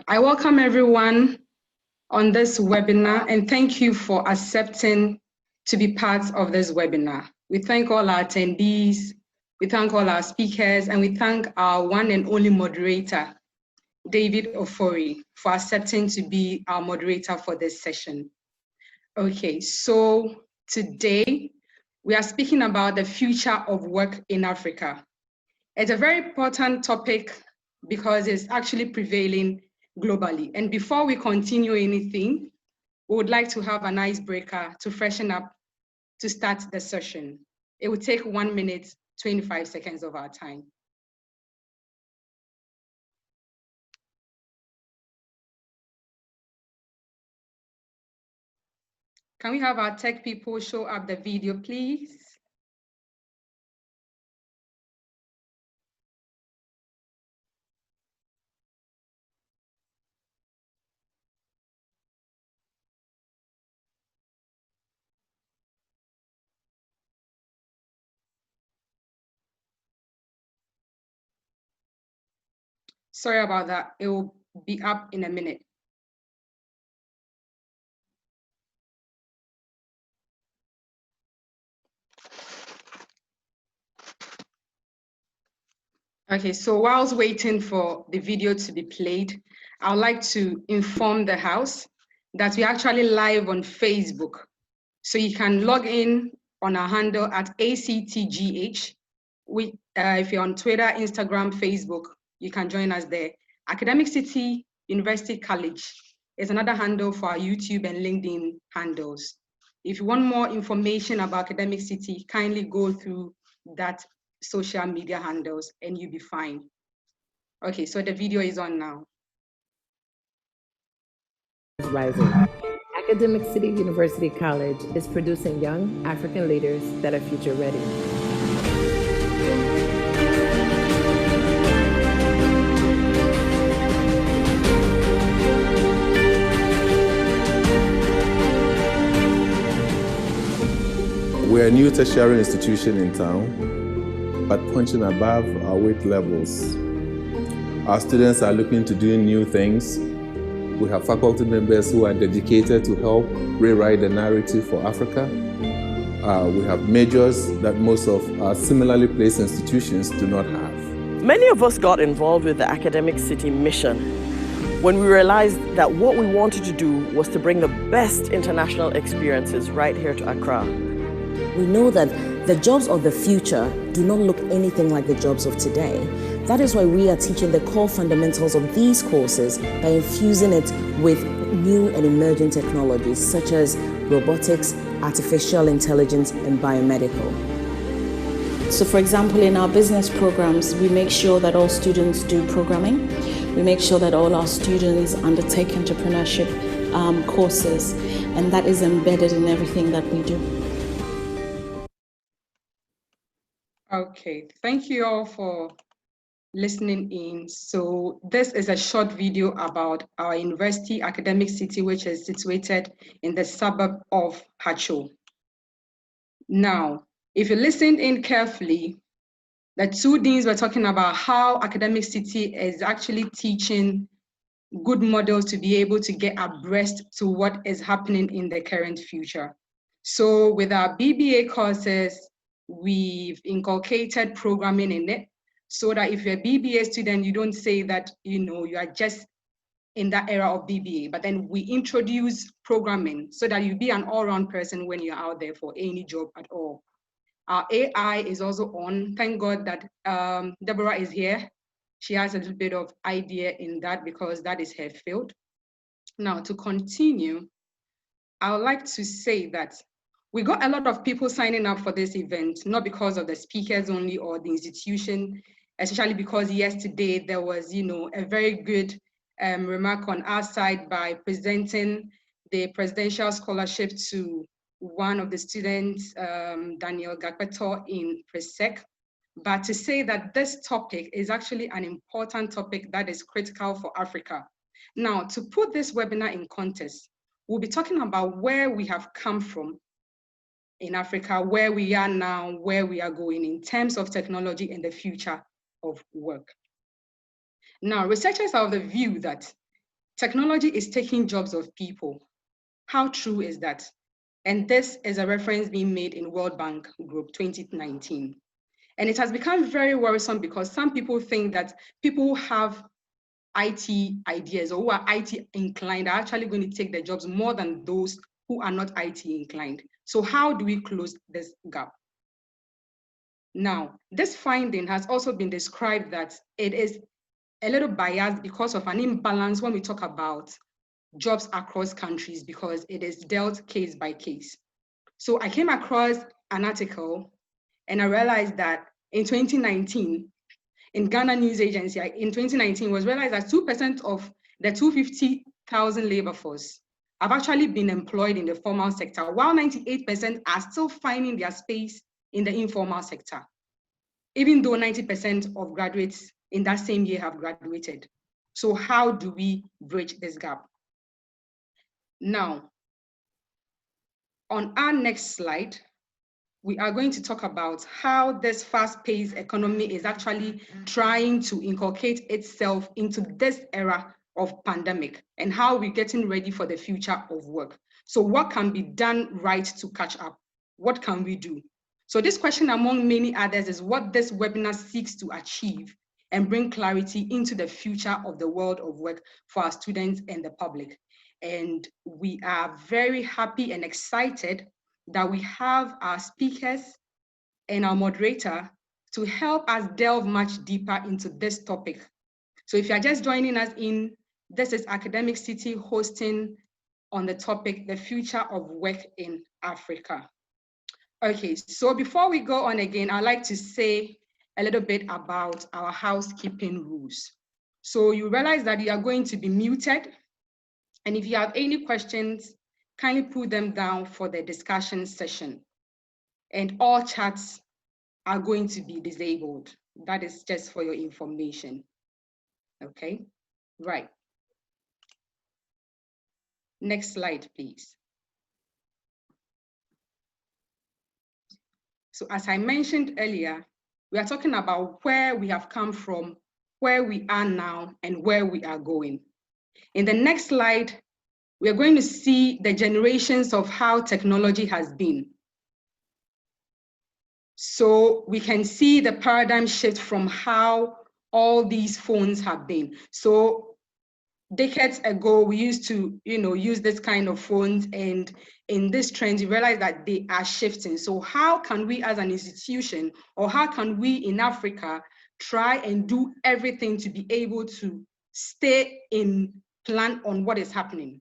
I welcome everyone on this webinar and thank you for accepting to be part of this webinar. We thank all our attendees, we thank all our speakers, and we thank our one and only moderator, David Ofori, for accepting to be our moderator for this session. Okay, so today we are speaking about the future of work in Africa. It's a very important topic because it's actually prevailing globally. And before we continue anything, we would like to have an icebreaker to freshen up to start the session. It will take 1 minute, 25 seconds of our time. Can we have our tech people show up the video, please? Sorry about that. It will be up in a minute. Okay, so whilst waiting for the video to be played, I would like to inform the House that we're actually live on Facebook. So you can log in on our handle at ACTGH. If you're on Twitter, Instagram, Facebook, you can join us there. Academic City University College is another handle for our YouTube and LinkedIn handles. If you want more information about Academic City, kindly go through that social media handles and you'll be fine. Okay, so the video is on now. Rising. Academic City University College is producing young African leaders that are future ready. We're a new tertiary institution in town, but punching above our weight levels. Our students are looking to do new things. We have faculty members who are dedicated to help rewrite the narrative for Africa. We have majors that most of our similarly placed institutions do not have. Many of us got involved with the Academic City mission when we realized that what we wanted to do was to bring the best international experiences right here to Accra. We know that the jobs of the future do not look anything like the jobs of today. That is why we are teaching the core fundamentals of these courses by infusing it with new and emerging technologies such as robotics, artificial intelligence, and biomedical. So for example, in our business programs, we make sure that all students do programming. We make sure that all our students undertake entrepreneurship courses, and that is embedded in everything that we do. Okay, thank you all for listening in. So this is a short video about our university, Academic City, which is situated in the suburb of Hacho. Now, if you listened in carefully, the two things we're talking about how Academic City is actually teaching good models to be able to get abreast to what is happening in the current future. So with our BBA courses, we've inculcated programming in it so that if you're a BBA student, you don't say that you are just in that era of BBA, but then we introduce programming so that you be an all-round person when you're out there for any job at all. Our AI is also on. Thank God that Deborah is here. She has a little bit of idea in that because that is her field. Now to continue, I would like to say that we got a lot of people signing up for this event, not because of the speakers only or the institution, especially because yesterday there was, a very good remark on our side by presenting the presidential scholarship to one of the students, Daniel Gakpeto in Presec. But to say that this topic is actually an important topic that is critical for Africa. Now, to put this webinar in context, we'll be talking about where we have come from in Africa, where we are now, where we are going in terms of technology and the future of work. Now, researchers are of the view that technology is taking jobs of people. How true is that? And this is a reference being made in World Bank Group 2019. And it has become very worrisome because some people think that people who have IT ideas or who are IT inclined are actually going to take the jobs more than those who are not IT inclined. So how do we close this gap? Now, this finding has also been described that it is a little biased because of an imbalance when we talk about jobs across countries, because it is dealt case by case. So I came across an article and I realized that in 2019, in Ghana News Agency, in 2019, was realized that 2% of the 250,000 labor force have actually been employed in the formal sector, while 98% are still finding their space in the informal sector, even though 90% of graduates in that same year have graduated. So how do we bridge this gap? Now, on our next slide, we are going to talk about how this fast-paced economy is actually trying to inculcate itself into this era of pandemic and how we're getting ready for the future of work. So what can be done right to catch up? What can we do? So this question, among many others, is what this webinar seeks to achieve and bring clarity into the future of the world of work for our students and the public. And we are very happy and excited that we have our speakers and our moderator to help us delve much deeper into this topic. So if you're just joining us in, this is Academic City hosting on the topic, the future of work in Africa. Okay, so before we go on again, I'd like to say a little bit about our housekeeping rules. So you realize that you are going to be muted. And if you have any questions, kindly put them down for the discussion session. And all chats are going to be disabled. That is just for your information. Okay, right. Next slide, please. So as I mentioned earlier, we are talking about where we have come from, where we are now, and where we are going. In the next slide, we are going to see the generations of how technology has been. So we can see the paradigm shift from how all these phones have been. So decades ago, we used to, use this kind of phones, and in this trend, you realize that they are shifting. So how can we as an institution, or how can we in Africa try and do everything to be able to stay in plan on what is happening?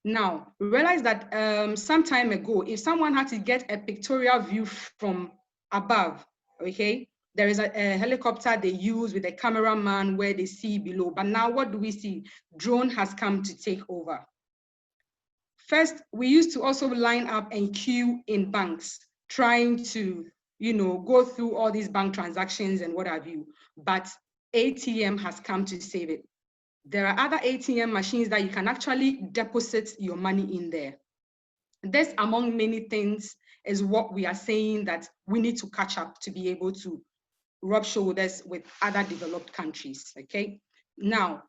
Now, we realized that some time ago, if someone had to get a pictorial view from above, okay, there is a helicopter they use with a cameraman where they see below. But now what do we see? Drone has come to take over. First, we used to also line up and queue in banks, trying to, go through all these bank transactions and what have you. But ATM has come to save it. There are other ATM machines that you can actually deposit your money in there. This, among many things, is what we are saying that we need to catch up to be able to rub shoulders with other developed countries, okay? Now,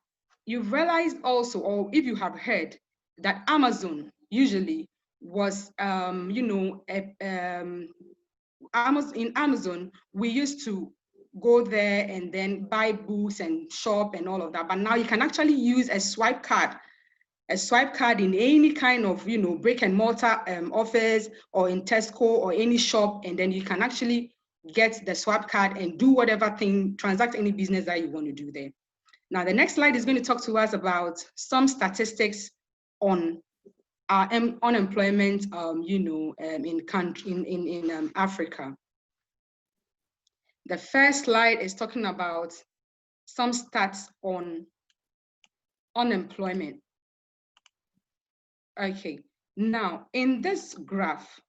you've realized also, or if you have heard, that Amazon usually was, in Amazon, we used to go there and then buy books and shop and all of that. But now you can actually use a swipe card in any kind of, brick and mortar office or in Tesco or any shop. And then you can actually get the swipe card and do whatever thing, transact any business that you want to do there. Now, the next slide is going to talk to us about some statistics on our unemployment, in Africa. The first slide is talking about some stats on unemployment. Okay, now in this graph,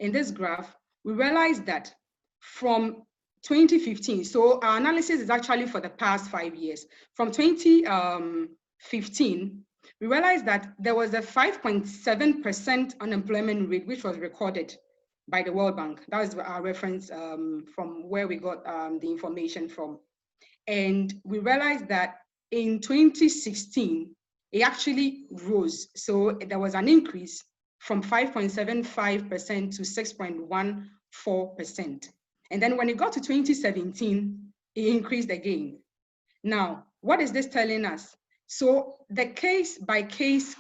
we realize that from 2015, so our analysis is actually for the past 5 years. From 2015, we realized that there was a 5.7% unemployment rate, which was recorded by the World Bank. That was our reference from where we got the information from. And we realized that in 2016, it actually rose. So there was an increase from 5.75% to 6.14%. And then when it got to 2017, it increased again. Now, what is this telling us? So the case by case,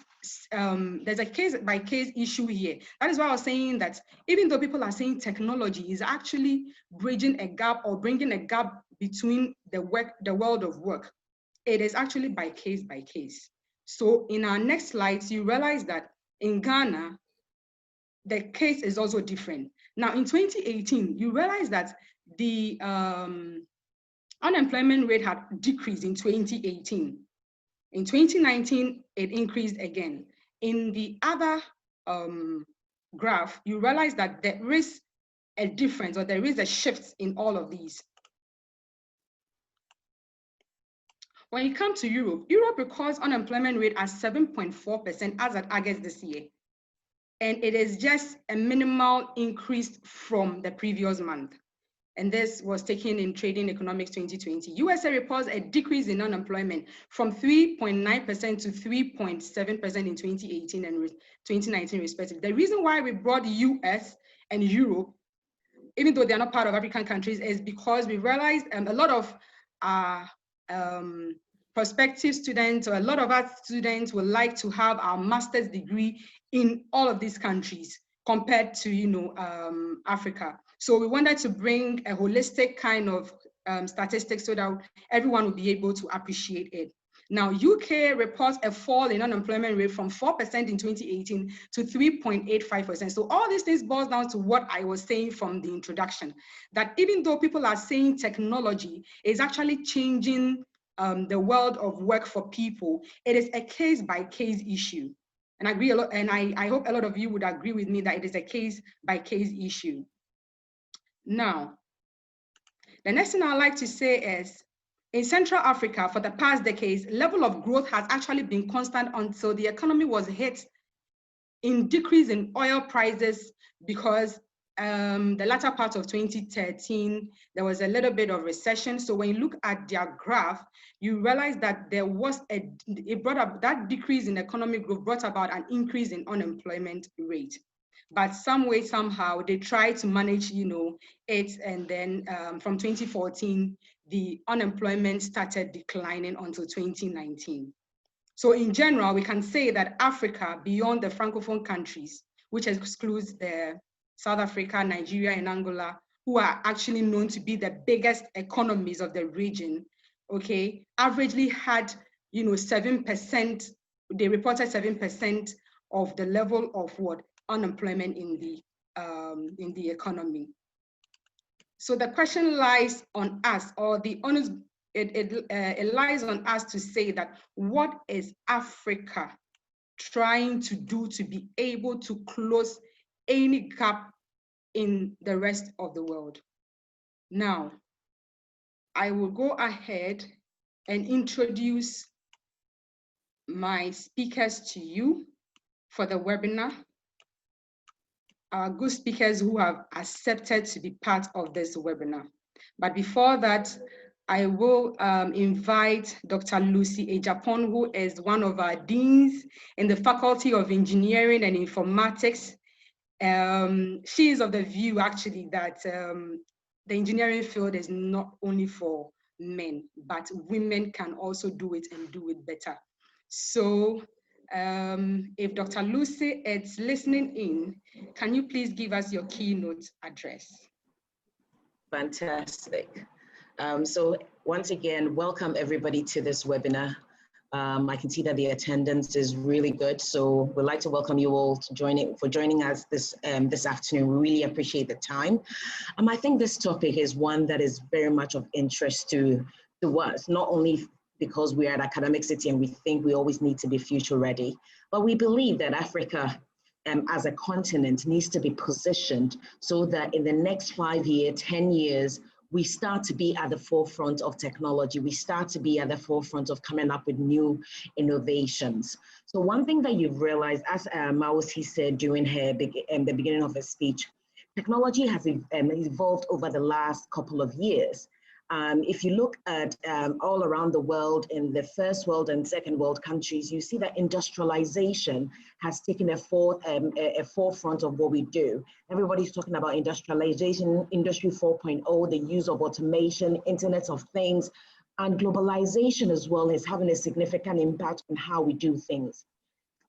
there's a case by case issue here. That is why I was saying that even though people are saying technology is actually bridging a gap or bringing a gap between the world of work, it is actually by case by case. So in our next slides, you realize that in Ghana, the case is also different. Now in 2018, you realize that the unemployment rate had decreased in 2018. In 2019, it increased again. In the other graph, you realize that there is a difference, or there is a shift in all of these. When you come to Europe records unemployment rate at 7.4% as at August this year. And it is just a minimal increase from the previous month. And this was taken in Trading Economics 2020. USA reports a decrease in unemployment from 3.9% to 3.7% in 2018 and 2019 respectively. The reason why we brought US and Europe, even though they're not part of African countries, is because we realized a lot of prospective students, or a lot of our students would like to have our master's degree in all of these countries compared to, Africa. So we wanted to bring a holistic kind of statistics so that everyone would be able to appreciate it. Now, UK reports a fall in unemployment rate from 4% in 2018 to 3.85%. So all these things boils down to what I was saying from the introduction, that even though people are saying technology is actually changing the world of work for people, it is a case-by-case issue. And I agree a lot, and I hope a lot of you would agree with me that it is a case-by-case issue. Now, the next thing I'd like to say is, in Central Africa, for the past decades, level of growth has actually been constant until the economy was hit in decrease in oil prices, because the latter part of 2013, there was a little bit of recession. So when you look at their graph, you realize that there was that decrease in economic growth brought about an increase in unemployment rate. But some way, somehow, they tried to manage, it. And then from 2014, the unemployment started declining until 2019. So in general, we can say that Africa, beyond the Francophone countries, which excludes the South Africa, Nigeria, and Angola, who are actually known to be the biggest economies of the region, okay, averagely had, 7%, they reported 7% of the level of unemployment in the economy. So the question lies on us, or the honest, it lies on us to say that what is Africa trying to do to be able to close any gap in the rest of the world? Now, I will go ahead and introduce my speakers to you for the webinar. Our good speakers who have accepted to be part of this webinar. But before that, I will invite Dr. Lucy Ejapon, who is one of our deans in the Faculty of Engineering and Informatics. She is of the view, actually, that the engineering field is not only for men, but women can also do it and do it better. So if Dr. Lucy is listening in, can you please give us your keynote address? Fantastic. So once again, welcome everybody to this webinar. I can see that the attendance is really good, so we'd like to welcome you all to joining us this afternoon. We really appreciate the time. I think this topic is one that is very much of interest to us, not only because we are an academic city and we think we always need to be future ready, but we believe that Africa as a continent needs to be positioned so that in the next 5 years, 10 years, we start to be at the forefront of technology. We start to be at the forefront of coming up with new innovations. So one thing that you've realized, as Mausi said during the beginning of her speech, technology has evolved over the last couple of years. If you look at all around the world, in the first world and second world countries, you see that industrialization has taken a forefront of what we do. Everybody's talking about industrialization, Industry 4.0, the use of automation, Internet of Things, and globalization as well is having a significant impact on how we do things.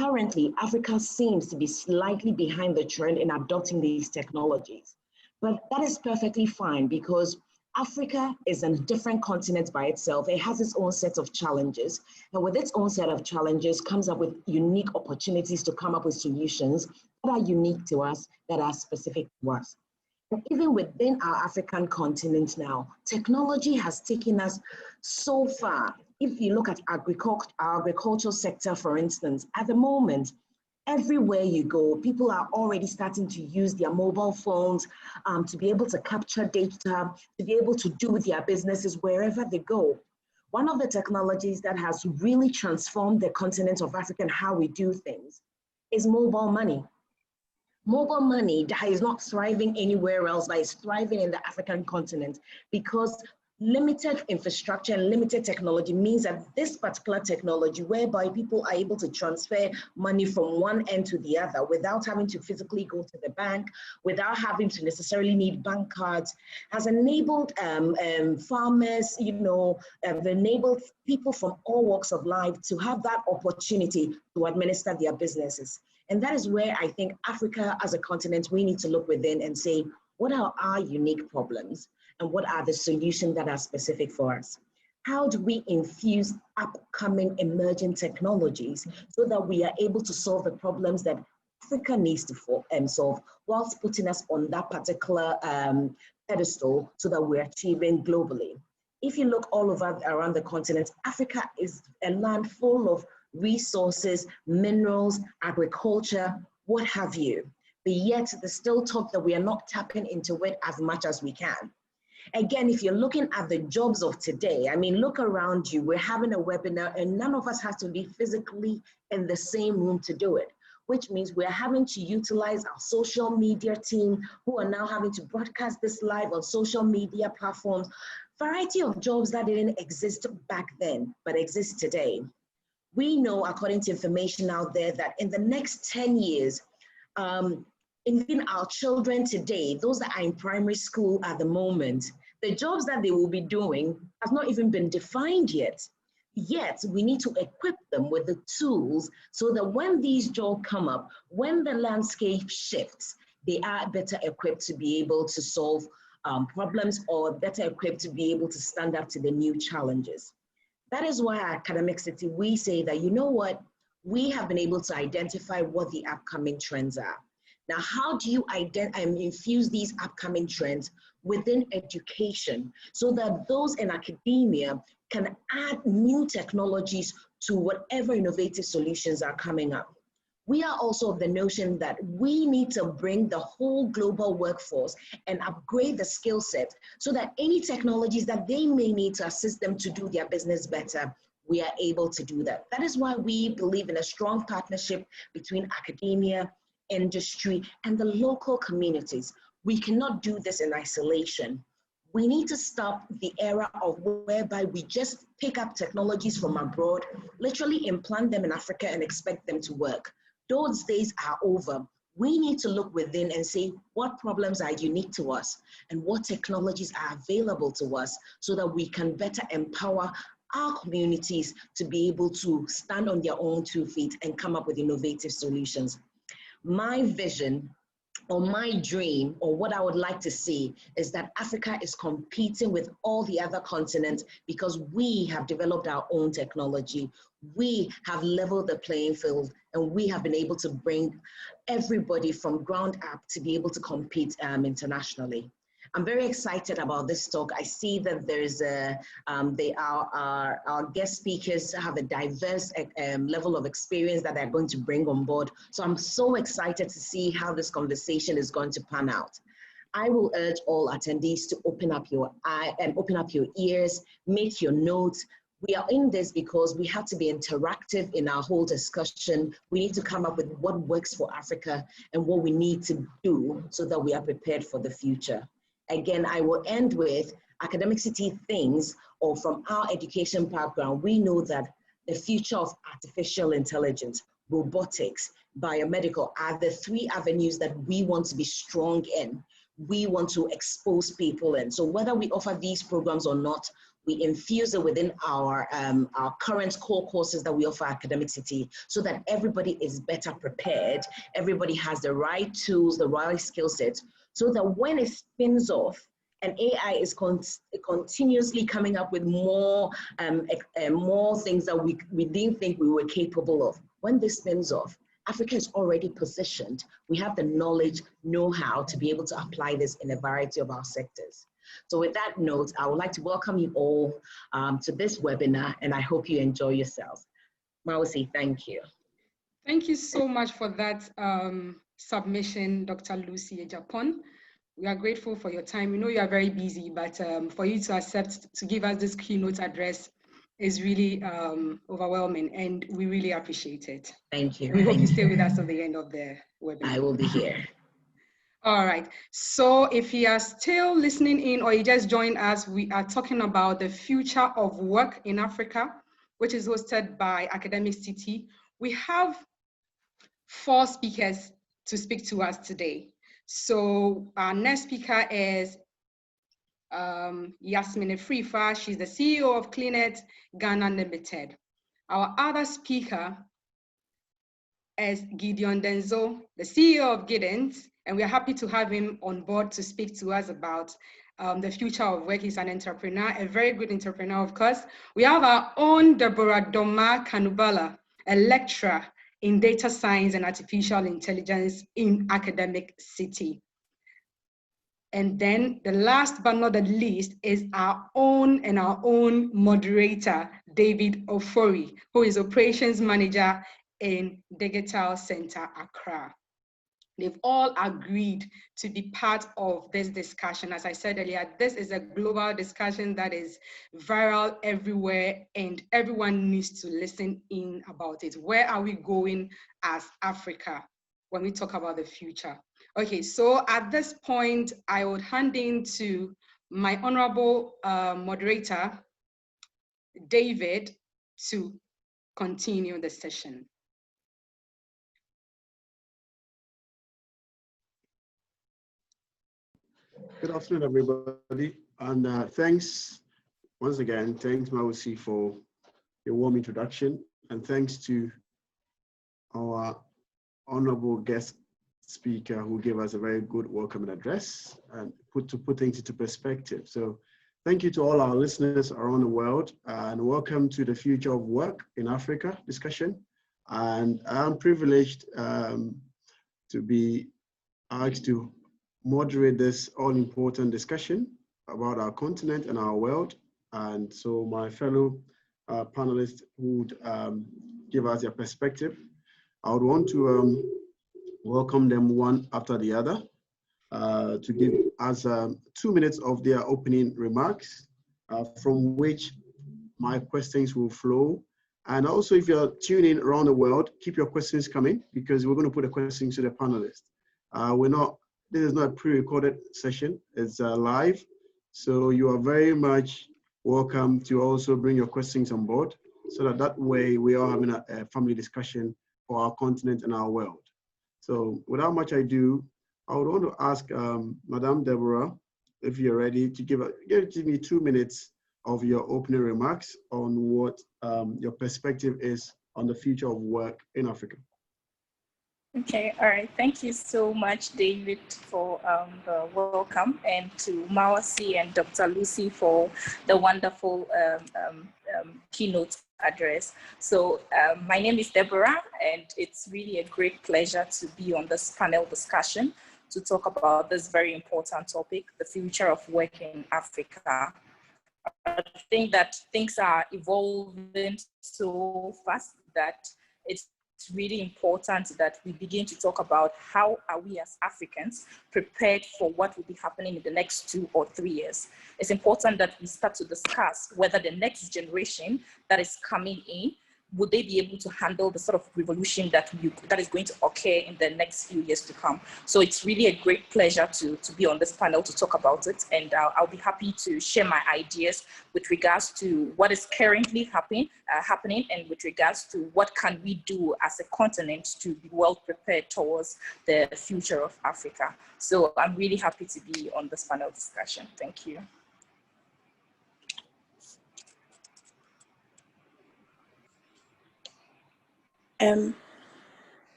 Currently, Africa seems to be slightly behind the trend in adopting these technologies, but that is perfectly fine because Africa is a different continent by itself. It has its own set of challenges. And with its own set of challenges comes up with unique opportunities to come up with solutions that are unique to us, that are specific to us. And even within our African continent now, technology has taken us so far. If you look at our agricultural sector, for instance, at the moment, everywhere you go, people are already starting to use their mobile phones to be able to capture data, to be able to do their businesses wherever they go. One of the technologies that has really transformed the continent of Africa and how we do things is mobile money. Mobile money that is not thriving anywhere else, but is thriving in the African continent because limited infrastructure and limited technology means that this particular technology, whereby people are able to transfer money from one end to the other without having to physically go to the bank, without having to necessarily need bank cards, has enabled farmers, enabled people from all walks of life to have that opportunity to administer their businesses. And that is where I think Africa as a continent, we need to look within and say, what are our unique problems? And what are the solutions that are specific for us? How do we infuse upcoming emerging technologies so that we are able to solve the problems that Africa needs to solve, whilst putting us on that particular pedestal so that we're achieving globally? If you look all over around the continent, Africa is a land full of resources, minerals, agriculture, what have you. But yet there's still talk that we are not tapping into it as much as we can. Again, if you're looking at the jobs of today, I mean, look around you, we're having a webinar and none of us has to be physically in the same room to do it, which means we're having to utilize our social media team who are now having to broadcast this live on social media platforms, variety of jobs that didn't exist back then, but exist today. We know, according to information out there, that in the next 10 years, even our children today, those that are in primary school at the moment, the jobs that they will be doing has not even been defined yet. Yet we need to equip them with the tools so that when these jobs come up, when the landscape shifts, they are better equipped to be able to solve problems or better equipped to be able to stand up to the new challenges. That is why at Academic City, we say that, you know what, we have been able to identify what the upcoming trends are. Now, how do you infuse these upcoming trends within education so that those in academia can add new technologies to whatever innovative solutions are coming up? We are also of the notion that we need to bring the whole global workforce and upgrade the skill set so that any technologies that they may need to assist them to do their business better, we are able to do that. That is why we believe in a strong partnership between academia, industry, and the local communities. We cannot do this in isolation. We need to stop the era of whereby we just pick up technologies from abroad, literally implant them in Africa and expect them to work. Those days are over. We need to look within and say what problems are unique to us and what technologies are available to us so that we can better empower our communities to be able to stand on their own 2 feet and come up with innovative solutions. My vision or my dream or what I would like to see is that Africa is competing with all the other continents because we have developed our own technology. We have leveled the playing field and we have been able to bring everybody from ground up to be able to compete internationally. I'm very excited about this talk. I see that there's our guest speakers have a diverse level of experience that they're going to bring on board. So I'm so excited to see how this conversation is going to pan out. I will urge all attendees to open up your ears, make your notes. We are in this because we have to be interactive in our whole discussion. We need to come up with what works for Africa and what we need to do so that we are prepared for the future. Again, I will end with, Academic City thinks, or from our education background, we know that the future of artificial intelligence, robotics, biomedical are the three avenues that we want to be strong in. We want to expose people in. So whether we offer these programs or not, we infuse it within our current core courses that we offer Academic City so that everybody is better prepared, everybody has the right tools, the right skill sets, so that when it spins off, and AI is continuously coming up with more things that we didn't think we were capable of. When this spins off, Africa is already positioned. We have the knowledge, know-how to be able to apply this in a variety of our sectors. So with that note, I would like to welcome you all to this webinar, and I hope you enjoy yourselves. Mausi, thank you. Thank you so much for that submission, Dr. Lucy Ejapon. We are grateful for your time. We know you are very busy, but for you to accept to give us this keynote address is really overwhelming, and we really appreciate it. Thank you. We hope you stay with us till the end of the webinar. I will be here. All right, so if you are still listening in or you just joined us, we are talking about the future of work in Africa, which is hosted by Academic City. We have 4 speakers to speak to us today. So our next speaker is Yasmin Afrifa. She's the CEO of Cleanet Ghana Limited. Our other speaker is Gideon Denzo, the CEO of Giddens, and we are happy to have him on board to speak to us about the future of work. He's an entrepreneur, a very good entrepreneur, of course. We have our own Deborah Doma Kanubala, a lecturer in data science and artificial intelligence in Academic City. And then the last but not the least is our own moderator, David Ofori, who is operations manager in Digital Center Accra. They've all agreed to be part of this discussion. As I said earlier, this is a global discussion that is viral everywhere, and everyone needs to listen in about it. Where are we going as Africa when we talk about the future? Okay, so at this point, I would hand in to my honorable moderator, David, to continue the session. Good afternoon, everybody, and thanks once again. Thanks, Mausi, for your warm introduction, and thanks to our honorable guest speaker who gave us a very good welcome address and put things into perspective. So thank you to all our listeners around the world, and welcome to the Future of Work in Africa discussion. And I'm privileged to be asked to moderate this all-important discussion about our continent and our world. And so my fellow panelists would give us their perspective. I would want to welcome them one after the other to give us 2 minutes of their opening remarks, from which my questions will flow. And also, if you're tuning around the world, keep your questions coming, because we're going to put the questions to the panelists. This is not a pre-recorded session, it's live. So you are very much welcome to also bring your questions on board, so that way we are having a family discussion for our continent and our world. So without much ado, I would want to ask Madame Deborah, if you're ready to give me 2 minutes of your opening remarks on what your perspective is on the future of work in Africa. Okay, all right. Thank you so much, David, for the welcome, and to Mausi and Dr. Lucy for the wonderful keynote address. So my name is Deborah, and it's really a great pleasure to be on this panel discussion to talk about this very important topic, the future of work in Africa. I think that things are evolving so fast that it's really important that we begin to talk about how are we as Africans prepared for what will be happening in the next 2 or 3 years. It's important that we start to discuss whether the next generation that is coming in would they be able to handle the sort of revolution that is going to occur in the next few years to come? So it's really a great pleasure to be on this panel to talk about it. And I'll be happy to share my ideas with regards to what is currently happening and with regards to what can we do as a continent to be well prepared towards the future of Africa. So I'm really happy to be on this panel discussion. Thank you.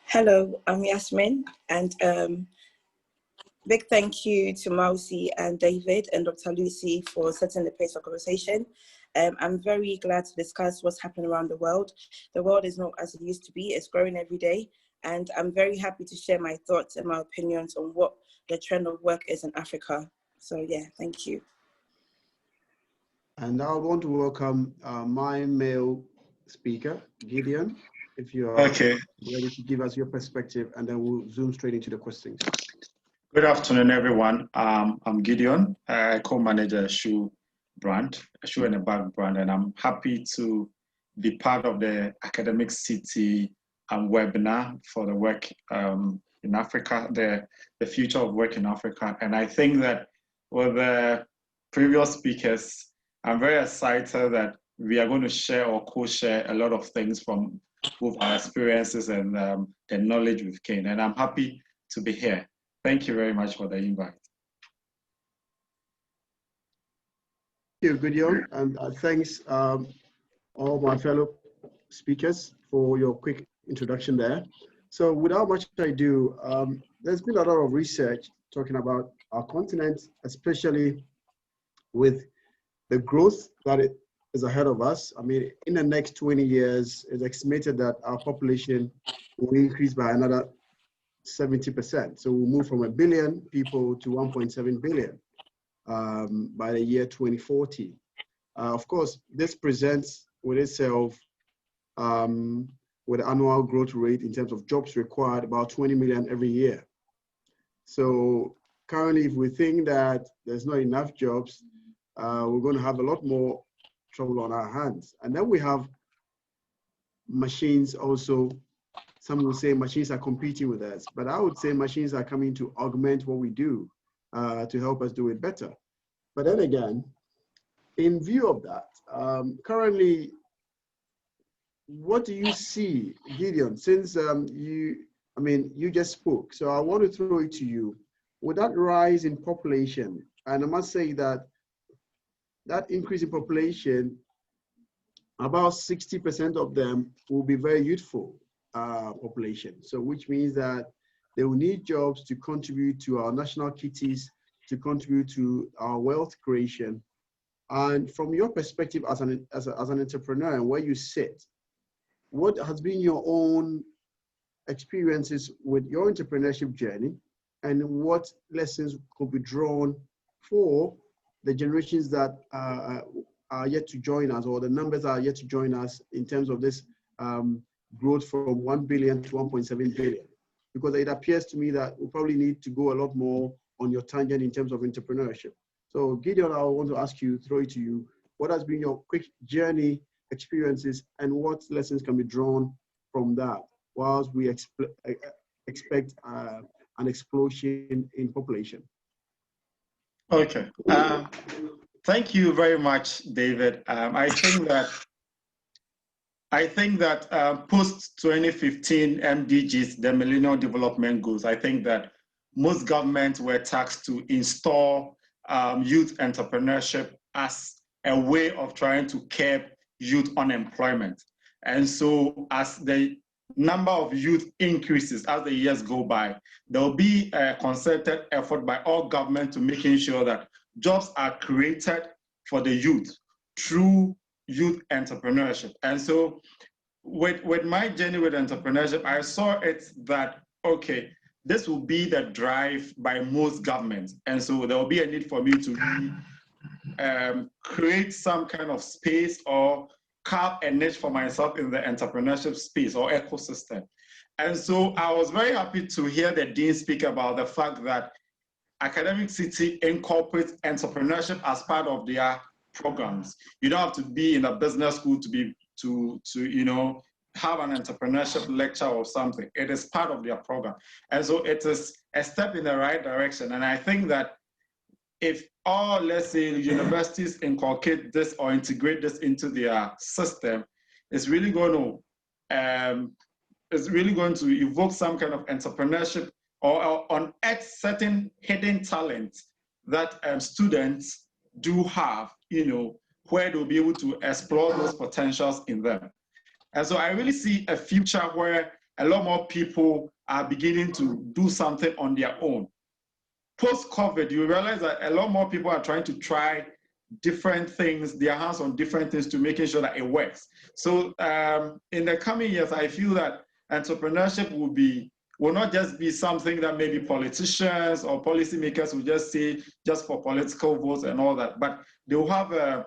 Hello, I'm Yasmin, and big thank you to Mausi and David and Dr. Lucy for setting the pace for conversation. I'm very glad to discuss what's happening around the world. The world is not as it used to be, it's growing every day, and I'm very happy to share my thoughts and my opinions on what the trend of work is in Africa. So yeah, thank you. And I want to welcome my male speaker, Gideon, if you are ready to give us your perspective, and then we'll zoom straight into the questions. Good afternoon, everyone. I'm Gideon. I co-manage a shoe and a bag brand, and I'm happy to be part of the Academic City webinar for the work in Africa, the future of work in Africa. And I think that with the previous speakers, I'm very excited that we are going to share or co-share a lot of things from both our experiences and the knowledge we've gained. And I'm happy to be here. Thank you very much for the invite. Thank you, Gideon, and thanks all my fellow speakers for your quick introduction there. So without much ado, there's been a lot of research talking about our continent, especially with the growth that it is ahead of us. I mean, in the next 20 years, it's estimated that our population will increase by another 70%. So we'll move from 1 billion people to 1.7 billion by the year 2040. Of course, this presents with itself with an annual growth rate in terms of jobs required about 20 million every year. So currently, if we think that there's not enough jobs, we're going to have a lot more trouble on our hands. And then we have machines also. Some will say machines are competing with us, but I would say machines are coming to augment what we do to help us do it better. But then again, in view of that, currently, what do you see, Gideon, since you just spoke, so I want to throw it to you. With that rise in population, and I must say that that increase in population, about 60% of them will be very youthful population. So which means that they will need jobs to contribute to our national kitties, to contribute to our wealth creation. And from your perspective as an entrepreneur and where you sit, what has been your own experiences with your entrepreneurship journey, and what lessons could be drawn for the generations that are yet to join us, or the numbers that are yet to join us in terms of this growth from 1 billion to 1.7 billion? Because it appears to me that we probably need to go a lot more on your tangent in terms of entrepreneurship. So Gideon, I want to ask you, throw it to you, what has been your quick journey experiences, and what lessons can be drawn from that whilst we expect an explosion in population? Okay. Thank you very much, David. I think that post 2015 MDGs, the Millennium Development Goals, I think that most governments were tasked to install youth entrepreneurship as a way of trying to curb youth unemployment. And so as the number of youth increases as the years go by, there will be a concerted effort by all governments to making sure that jobs are created for the youth through youth entrepreneurship. And so with my journey with entrepreneurship, I saw it that, okay, this will be the drive by most governments. And so there will be a need for me to really create some kind of space or carve a niche for myself in the entrepreneurship space or ecosystem. And so I was very happy to hear the Dean speak about the fact that Academic City incorporates entrepreneurship as part of their programs. You don't have to be in a business school to you know, have an entrepreneurship lecture or something. It is part of their program. And so it is a step in the right direction. And I think that if all, let's say, universities inculcate this or integrate this into their system, it's really going to evoke some kind of entrepreneurship or unearth certain hidden talents that students do have, you know, where they'll be able to explore those potentials in them. And so I really see a future where a lot more people are beginning to do something on their own. Post-COVID, you realize that a lot more people are trying to try different things, their hands on different things to making sure that it works. So in the coming years, I feel that entrepreneurship will not just be something that maybe politicians or policymakers will just say just for political votes and all that, but they will have a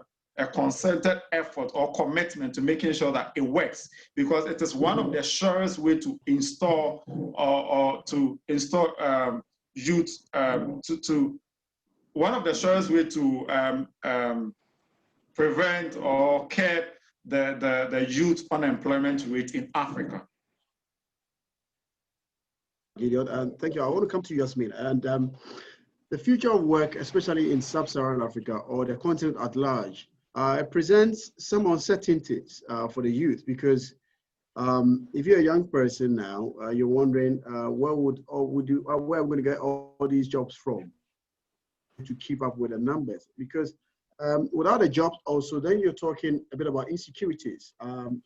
concerted effort or commitment to making sure that it works, because it is one of the surest way to install or to install youth one of the surest way to prevent or curb the youth unemployment rate in Africa. Gideon, and thank you. I want to come to you, Yasmin. And the future of work, especially in sub-Saharan Africa or the continent at large, it presents some uncertainties for the youth, because if you're a young person now, you're wondering where am I going to get all these jobs from to keep up with the numbers? Because without a job also, then you're talking a bit about insecurities.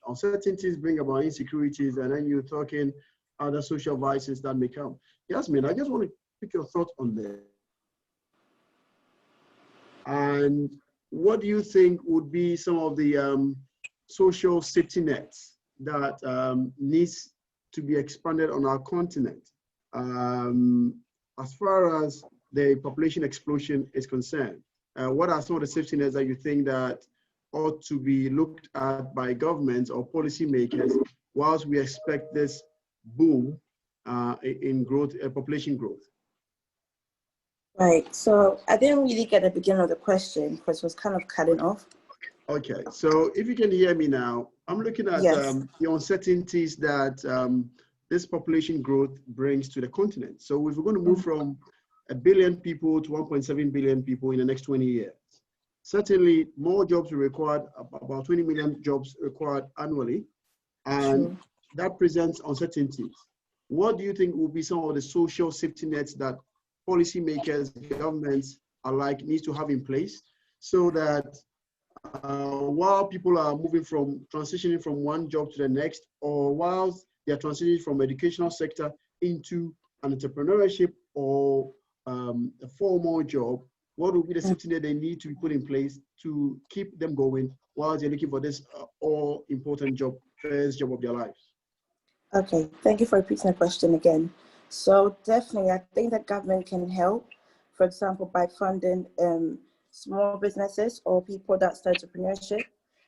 Uncertainties bring about insecurities, and then you're talking other social vices that may come. Yasmin, I just want to pick your thoughts on this. And what do you think would be some of the social safety nets that needs to be expanded on our continent as far as the population explosion is concerned? What are some of the safety nets that you think that ought to be looked at by governments or policymakers whilst we expect this boom in growth, population growth? Right, so I didn't really get the beginning of the question because it was kind of cutting off. Okay, so if you can hear me now, I'm looking at Yes. the uncertainties that this population growth brings to the continent. So if we're going to move from 1 billion people to 1.7 billion people in the next 20 years, certainly more jobs will required, about 20 million jobs required annually, and that presents uncertainties. What do you think will be some of the social safety nets that policymakers, governments alike needs to have in place, so that while people are transitioning from one job to the next, or while they are transitioning from educational sector into an entrepreneurship or a formal job, what will be the safety net they need to be put in place to keep them going while they're looking for this all-important job, first job of their lives? Okay, thank you for repeating the question again. So definitely, I think that government can help, for example, by funding small businesses or people that start entrepreneurship,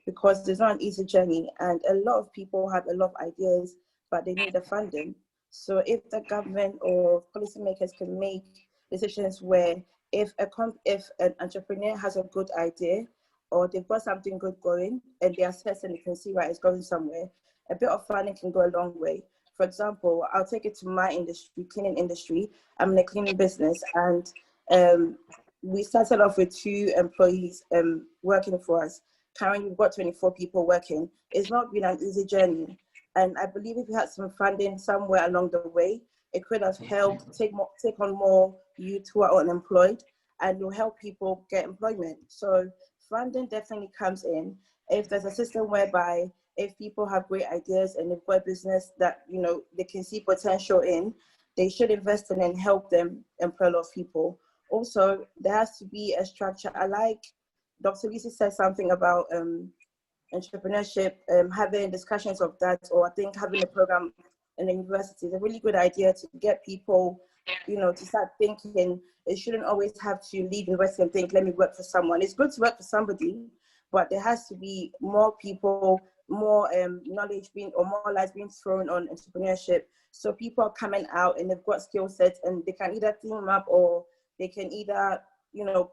because it's not an easy journey, and a lot of people have a lot of ideas, but they need the funding. So if the government or policymakers can make decisions where if an entrepreneur has a good idea or they've got something good going and they assess and they can see where it's going somewhere, a bit of funding can go a long way. For example, I'll take it to my industry, cleaning industry. I'm in a cleaning business, and we started off with 2 employees working for us. Currently, we've got 24 people working. It's not been an easy journey. And I believe if we had some funding somewhere along the way, it could have helped take on more youth who are unemployed, and will help people get employment. So funding definitely comes in. If there's a system whereby if people have great ideas and they've got a business that they can see potential in, they should invest in and help them employ a lot of people. Also, there has to be a structure. I like Dr. Lucy said something about entrepreneurship, having discussions of that, or I think having a program in the university is a really good idea to get people, to start thinking. It shouldn't always have to leave university and think, let me work for someone. It's good to work for somebody, but there has to be more people, more knowledge more lights being thrown on entrepreneurship. So people are coming out and they've got skill sets, and they can either team up or they can either,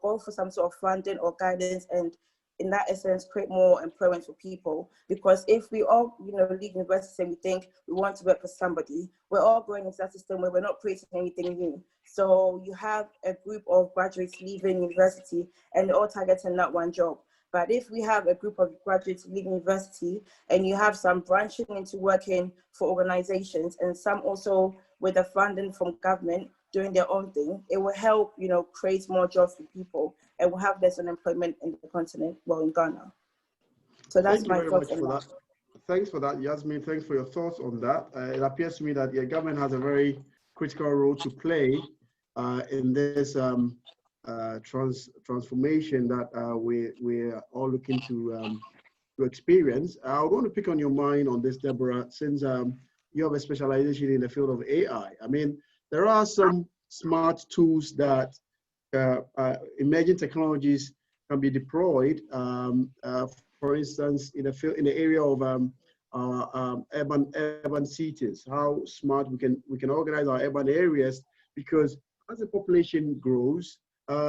go for some sort of funding or guidance and in that essence, create more employment for people. Because if we all, leave university and we think we want to work for somebody, we're all going into that system where we're not creating anything new. So you have a group of graduates leaving university and they're all targeting that one job. But if we have a group of graduates leaving university and you have some branching into working for organizations and some also with the funding from government doing their own thing, it will help, create more jobs for people and we'll have less unemployment in the continent, in Ghana. So that's my thoughts on that. Thanks for that, Yasmin. Thanks for your thoughts on that. It appears to me that the government has a very critical role to play in this transformation that we're all looking to experience. I want to pick on your mind on this, Deborah, since you have a specialization in the field of AI. I mean, there are some smart tools that emerging technologies can be deployed. For instance, in the area of urban cities, how smart we can organize our urban areas, because as the population grows,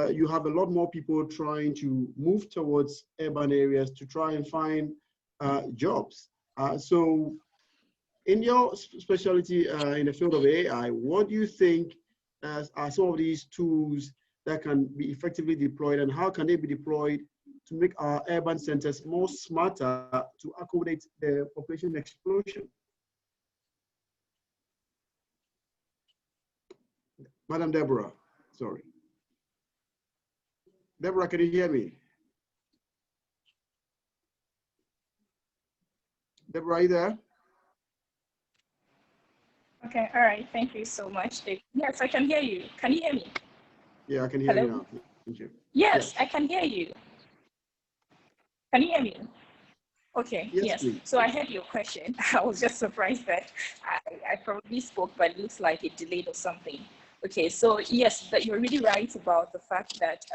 you have a lot more people trying to move towards urban areas to try and find jobs. So in your specialty in the field of AI, what do you think are some of these tools that can be effectively deployed, and how can they be deployed to make our urban centers more smarter to accommodate the population explosion? Madam Deborah, sorry. Deborah, can you hear me? Deborah, are you there? Okay, all right. Thank you so much, Dave. Yes, I can hear you. Can you hear me? Yeah, I can hear you now. Thank you. Yes, I can hear you. Can you hear me? Okay, yes. Please. So I heard your question. I was just surprised that I probably spoke, but it looks like it delayed or something. Okay, so yes, but you're really right about the fact that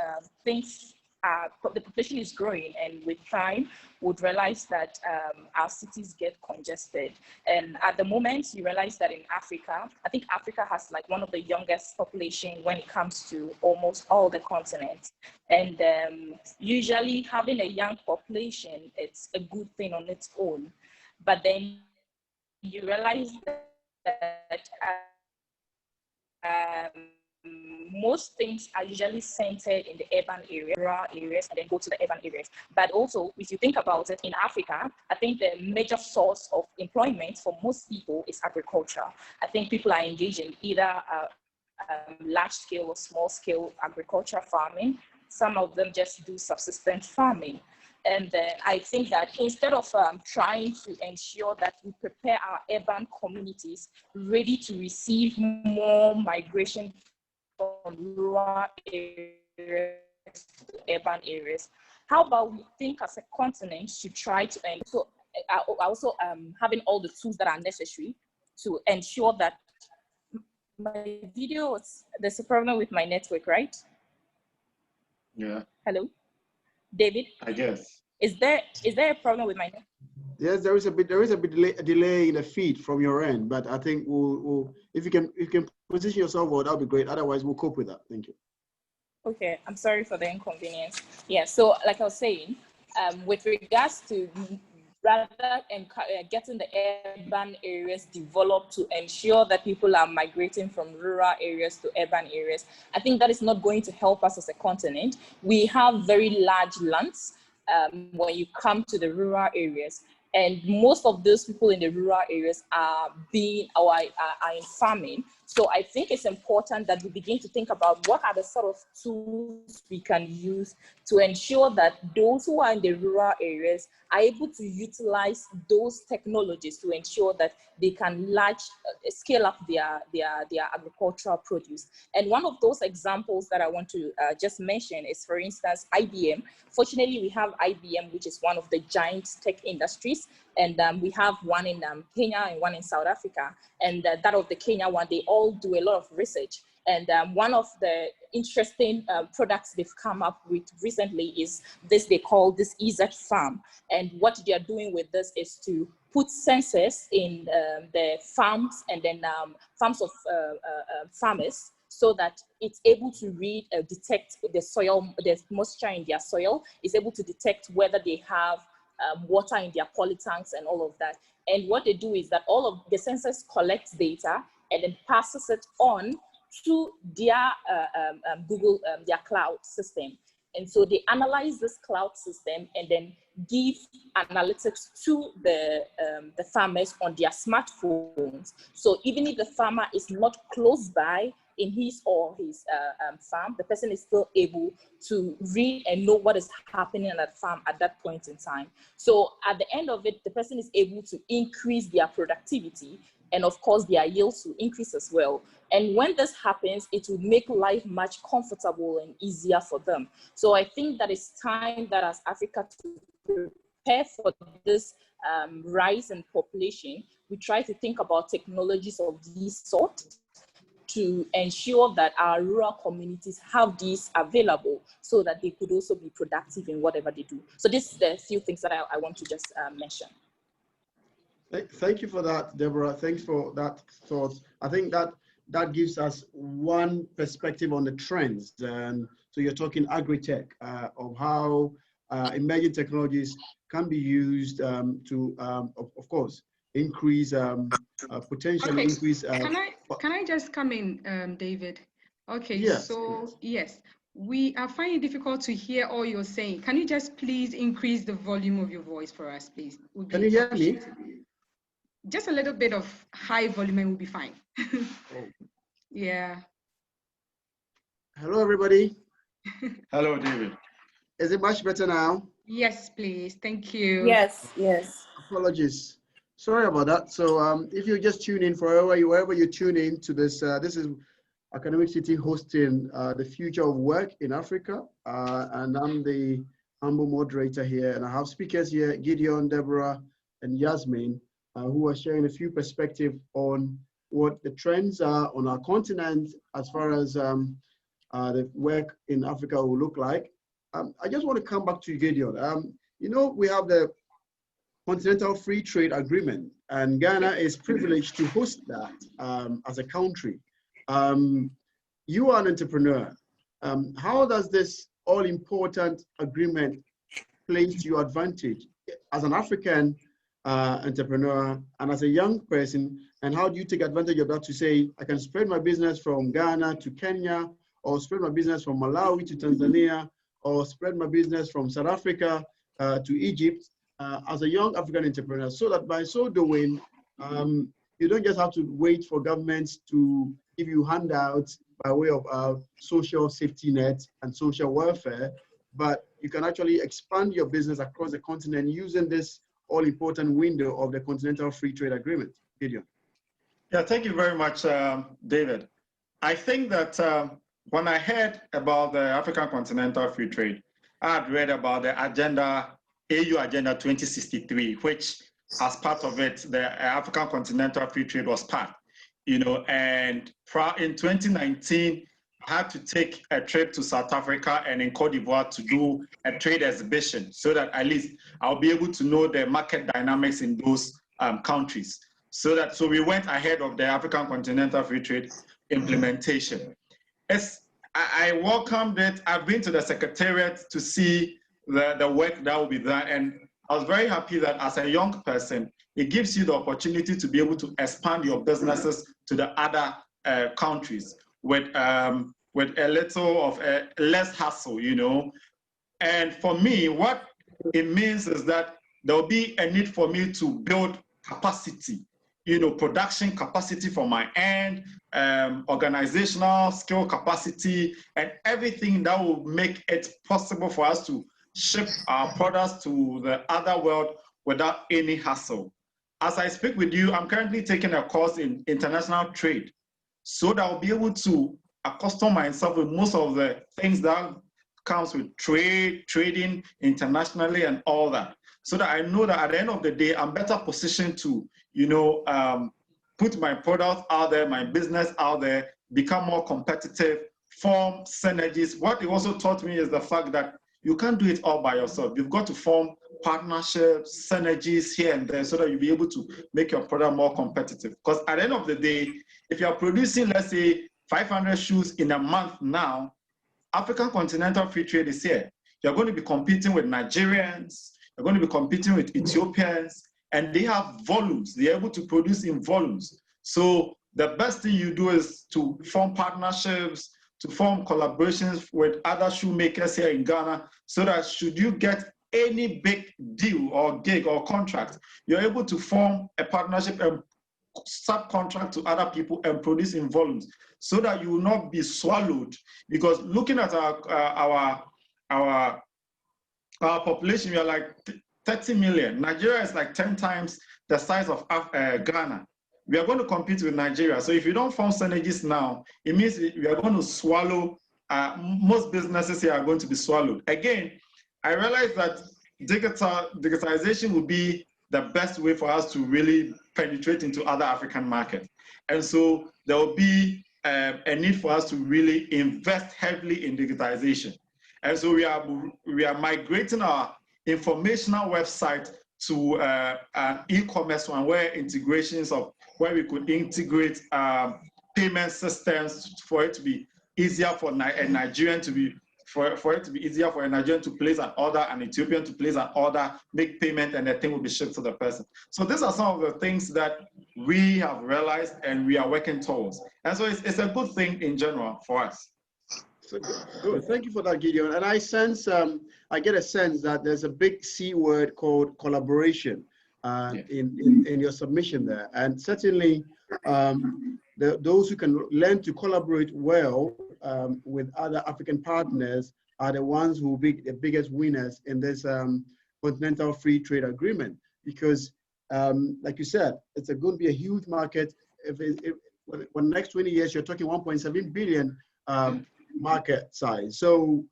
the population is growing, and with time, would realize that our cities get congested. And at the moment, you realize that in Africa, I think Africa has like one of the youngest population when it comes to almost all the continents. And usually having a young population, it's a good thing on its own. But then you realize that most things are usually centered in the urban area, rural areas, and then go to the urban areas. But also, if you think about it, in Africa, I think the major source of employment for most people is agriculture. I think people are engaged in either large scale or small scale agriculture farming. Some of them just do subsistence farming. And I think that instead of trying to ensure that we prepare our urban communities ready to receive more migration from rural areas to urban areas, how about we think as a continent to try to, and so also having all the tools that are necessary to ensure that my video, there's a problem with my network, right? Yeah. Hello, David? I guess. Is there a problem with my network? Yes, there is a bit delay in the feed from your end, but I think we'll if you can position yourself well, that'll be great. Otherwise, we'll cope with that. Thank you. Okay, I'm sorry for the inconvenience. Yeah, so like I was saying, with regards to rather getting the urban areas developed to ensure that people are migrating from rural areas to urban areas, I think that is not going to help us as a continent. We have very large lands when you come to the rural areas. And most of those people in the rural areas are in farming. So I think it's important that we begin to think about what are the sort of tools we can use to ensure that those who are in the rural areas are able to utilize those technologies to ensure that they can scale up their agricultural produce. And one of those examples that I want to just mention is, for instance, IBM. Fortunately, we have IBM, which is one of the giant tech industries. And we have one in Kenya and one in South Africa. And that of the Kenya one, they all do a lot of research. And one of the interesting products they've come up with recently is this, they call this EZ Farm. And what they're doing with this is to put sensors in the farms and then farms of farmers, so that it's able to read, detect the soil, the moisture in their soil, is able to detect whether they have water in their poly tanks and all of that. And what they do is that all of the sensors collect data and then passes it on to their Google, their cloud system. And so they analyze this cloud system and then give analytics to the farmers on their smartphones. So even if the farmer is not close by in his or his farm, the person is still able to read and know what is happening at that farm at that point in time. So at the end of it, the person is able to increase their productivity, and of course their yields will increase as well. And when this happens, it will make life much comfortable and easier for them. So I think that it's time that as Africa to prepare for this rise in population, we try to think about technologies of this sort to ensure that our rural communities have these available so that they could also be productive in whatever they do. So this is the few things that I want to just mention. Thank you for that, Deborah. Thanks for that thought. I think that gives us one perspective on the trends. And so you're talking agri-tech, of how emerging technologies can be used to, of course, increase potentially increase. Can I just come in, David? Okay. Yes. So yes, we are finding it difficult to hear all you're saying. Can you just please increase the volume of your voice for us, please? Can you hear me? Just a little bit of high volume and we'll be fine. Oh. Yeah. Hello, everybody. Hello, David. Is it much better now? Yes, please. Thank you. Yes, yes. Apologies. Sorry about that. So if you just tune in wherever you tune in to this, this is Academic City hosting the future of work in Africa. And I'm the humble moderator here. And I have speakers here, Gideon, Deborah, and Yasmin, who are sharing a few perspectives on what the trends are on our continent as far as the work in Africa will look like. I just want to come back to Gideon. You know, we have the Continental Free Trade Agreement, and Ghana is privileged to host that as a country. You are an entrepreneur. How does this all-important agreement play to your advantage as an African entrepreneur and as a young person? And how do you take advantage of that to say, I can spread my business from Ghana to Kenya, or spread my business from Malawi to Tanzania, or spread my business from South Africa to Egypt as a young African entrepreneur, so that by so doing, you don't just have to wait for governments to give you handouts by way of social safety net and social welfare, but you can actually expand your business across the continent using this all-important window of the Continental Free Trade Agreement. Gideon. Yeah, thank you very much, David. I think that when I heard about the African Continental Free Trade, I had read about the AU Agenda 2063, which as part of it, the African Continental Free Trade was part, you know, and in 2019, I had to take a trip to South Africa and in Cote d'Ivoire to do a trade exhibition so that at least I'll be able to know the market dynamics in those countries. So we went ahead of the African Continental Free Trade implementation. I welcomed it. I've been to the Secretariat to see the work that will be done. And I was very happy that as a young person, it gives you the opportunity to be able to expand your businesses to the other countries with a little of less hassle, you know. And for me, what it means is that there'll be a need for me to build capacity, you know, production capacity from my end, organizational skill capacity, and everything that will make it possible for us to ship our products to the other world without any hassle. As I speak with you, I'm currently taking a course in international trade, so that I'll be able to accustom myself with most of the things that comes with trading internationally and all that, so that I know that at the end of the day, I'm better positioned to, you know, put my product out there, my business out there, become more competitive, form synergies. What it also taught me is the fact that you can't do it all by yourself. You've got to form partnerships, synergies here and there, so that you'll be able to make your product more competitive. Because at the end of the day, if you're producing, let's say, 500 shoes in a month now, African Continental Free Trade is here. You're going to be competing with Nigerians, you're going to be competing with Ethiopians, and they have volumes. They're able to produce in volumes. So the best thing you do is to form partnerships, to form collaborations with other shoemakers here in Ghana, so that should you get any big deal or gig or contract, you're able to form a partnership and subcontract to other people and produce in volumes, so that you will not be swallowed. Because looking at our population, we are like 30 million. Nigeria is like 10 times the size of Ghana. We are going to compete with Nigeria. So if you don't form synergies now, it means we are going to swallow, most businesses here are going to be swallowed. Again, I realize that digitization will be the best way for us to really penetrate into other African markets. And so there will be a need for us to really invest heavily in digitization. And so we are migrating our informational website to an e-commerce one, where we could integrate payment systems for it to be easier for a Nigerian to be easier for a Nigerian to place an order, an Ethiopian to place an order, make payment, and the thing will be shipped to the person. So these are some of the things that we have realized and we are working towards. And so it's a good thing in general for us. So good. Thank you for that, Gideon. And I sense, I get a sense that there's a big C word called collaboration in your submission there. And certainly those who can learn to collaborate well with other African partners are the ones who will be the biggest winners in this continental free trade agreement. Because like you said, it's going to be a huge market. For the next 20 years, you're talking 1.7 billion market size. So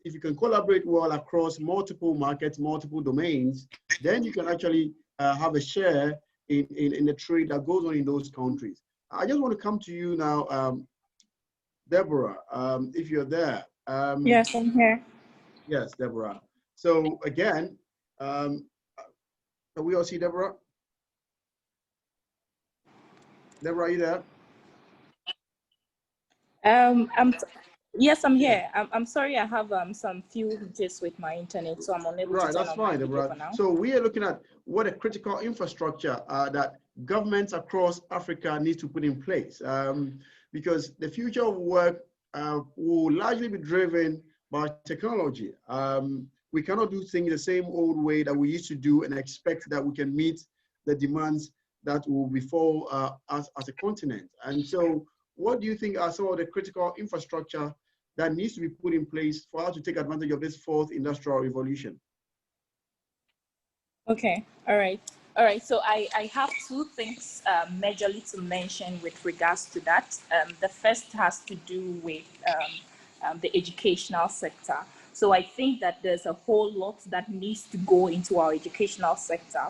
if you can collaborate well across multiple markets, multiple domains, then you can actually have a share in the trade that goes on in those countries. I just want to come to you now, Deborah, if you're there. Yes, I'm here. Yes, Deborah. So again, can we all see Deborah? Deborah, are you there? Yes, I'm here. I'm sorry, I have some few glitches with my internet, so I'm unable to turn that's on fine, my video Deborah. for now. So we are looking at what a critical infrastructure that governments across Africa need to put in place, because the future of work will largely be driven by technology. We cannot do things the same old way that we used to do and expect that we can meet the demands that will befall us as a continent. And so what do you think are some of the critical infrastructure that needs to be put in place for us to take advantage of this fourth industrial revolution? Okay, all right. All right, so I have two things majorly to mention with regards to that. The first has to do with the educational sector. So I think that there's a whole lot that needs to go into our educational sector,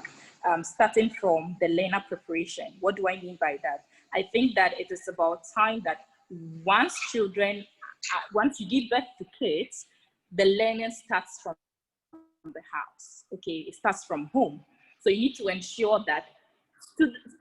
starting from the learner preparation. What do I mean by that? I think that it is about time that once you give birth to kids, the learning starts from the house. Okay, it starts from home. So you need to ensure that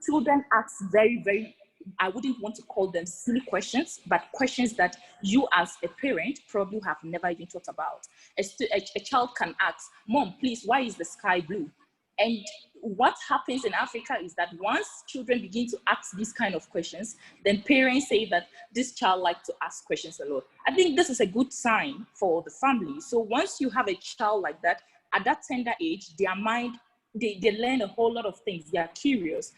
children ask very, I wouldn't want to call them silly questions, but questions that you as a parent probably have never even thought about. A child can ask, Mom, please, why is the sky blue? And what happens in Africa is that once children begin to ask these kind of questions, then parents say that this child likes to ask questions a lot. I think this is a good sign for the family. So once you have a child like that, at that tender age, their mind, they learn a whole lot of things. They are curious.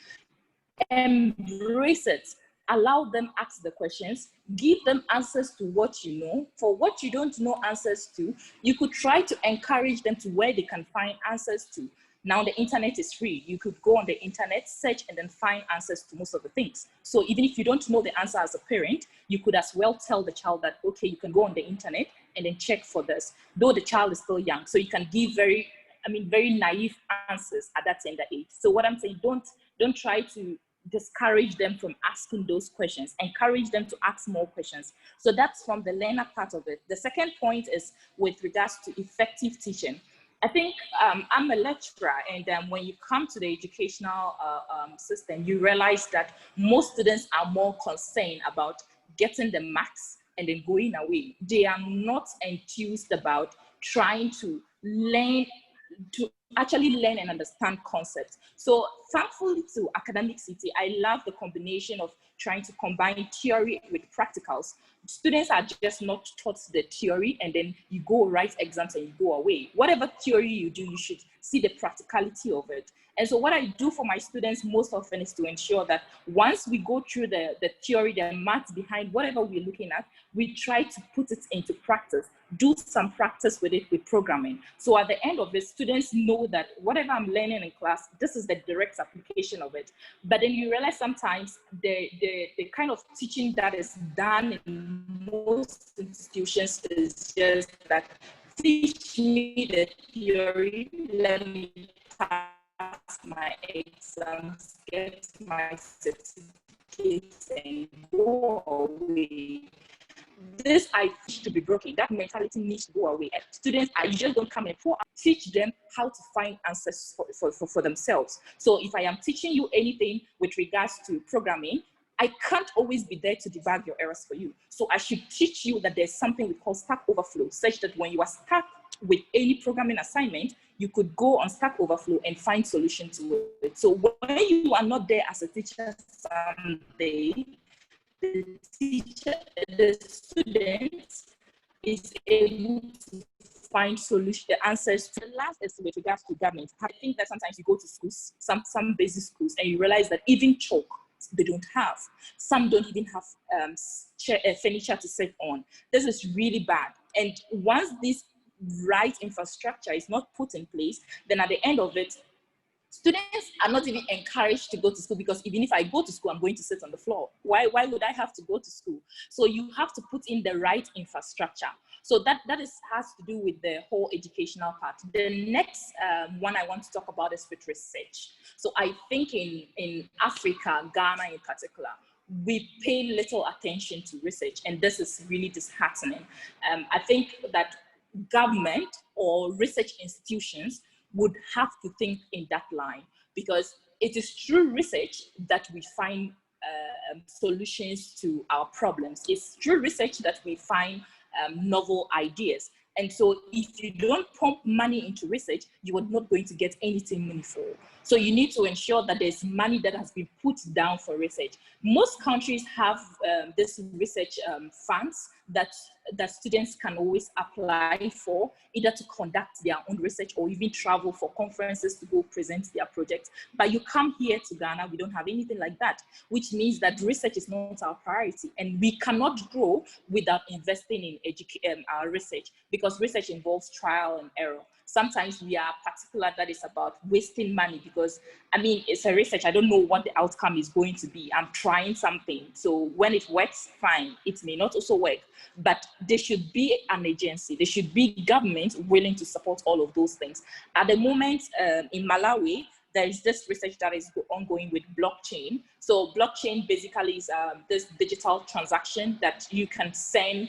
Embrace it. Allow them ask the questions. Give them answers to what you know. For what you don't know answers to, you could try to encourage them to where they can find answers to. Now the internet is free. You could go on the internet, search, and then find answers to most of the things. So even if you don't know the answer as a parent, you could as well tell the child that, okay, you can go on the internet and then check for this, though the child is still young. So you can give very naive answers at that tender age. So what I'm saying, don't try to discourage them from asking those questions. Encourage them to ask more questions. So that's from the learner part of it. The second point is with regards to effective teaching. I think I'm a lecturer, and when you come to the educational system, you realize that most students are more concerned about getting the marks and then going away. They are not enthused about trying to learn, to actually learn and understand concepts. So thankfully to Academic City, I love the combination of trying to combine theory with practicals. Students are just not taught the theory and then you go write exams and you go away. Whatever theory you do, you should see the practicality of it. And so what I do for my students most often is to ensure that once we go through the theory, the maths behind whatever we're looking at, we try to put it into practice, do some practice with it with programming. So at the end of it, students know that whatever I'm learning in class, this is the direct application of it. But then you realize sometimes the kind of teaching that is done in most institutions is just that, teach me the theory, let me pass my exams, get my certificates, and go away. This I teach to be broken. That mentality needs to go away. And students, I just don't come and teach them how to find answers for themselves. So if I am teaching you anything with regards to programming, I can't always be there to debug your errors for you. So I should teach you that there's something we call Stack Overflow, such that when you are stuck with any programming assignment, you could go on Stack Overflow and find solutions to it. So when you are not there as a teacher someday, the student is able to find the answers to. The last is with regards to government. I think that sometimes you go to schools, some basic schools, and you realize that even chalk, they don't have. Some don't even have furniture to sit on. This is really bad. And once this right infrastructure is not put in place, then at the end of it, students are not even encouraged to go to school, because even if I go to school, I'm going to sit on the floor. Why would I have to go to school? So you have to put in the right infrastructure. So that has to do with the whole educational part. The next one I want to talk about is with research. So I think in Africa, Ghana in particular, we pay little attention to research, and this is really disheartening. I think that government or research institutions would have to think in that line, because it is through research that we find solutions to our problems. It's through research that we find novel ideas. And so if you don't pump money into research, you are not going to get anything meaningful. So you need to ensure that there's money that has been put down for research. Most countries have this research funds that students can always apply for, either to conduct their own research or even travel for conferences to go present their projects. But you come here to Ghana, we don't have anything like that, which means that research is not our priority. And we cannot grow without investing in our research, because research involves trial and error. Sometimes we are particular that is about wasting money, because I mean, it's a research. I don't know what the outcome is going to be. I'm trying something. So when it works, fine. It may not also work, but there should be an agency. There should be government willing to support all of those things. At the moment in Malawi, there is this research that is ongoing with blockchain. So blockchain basically is this digital transaction that you can send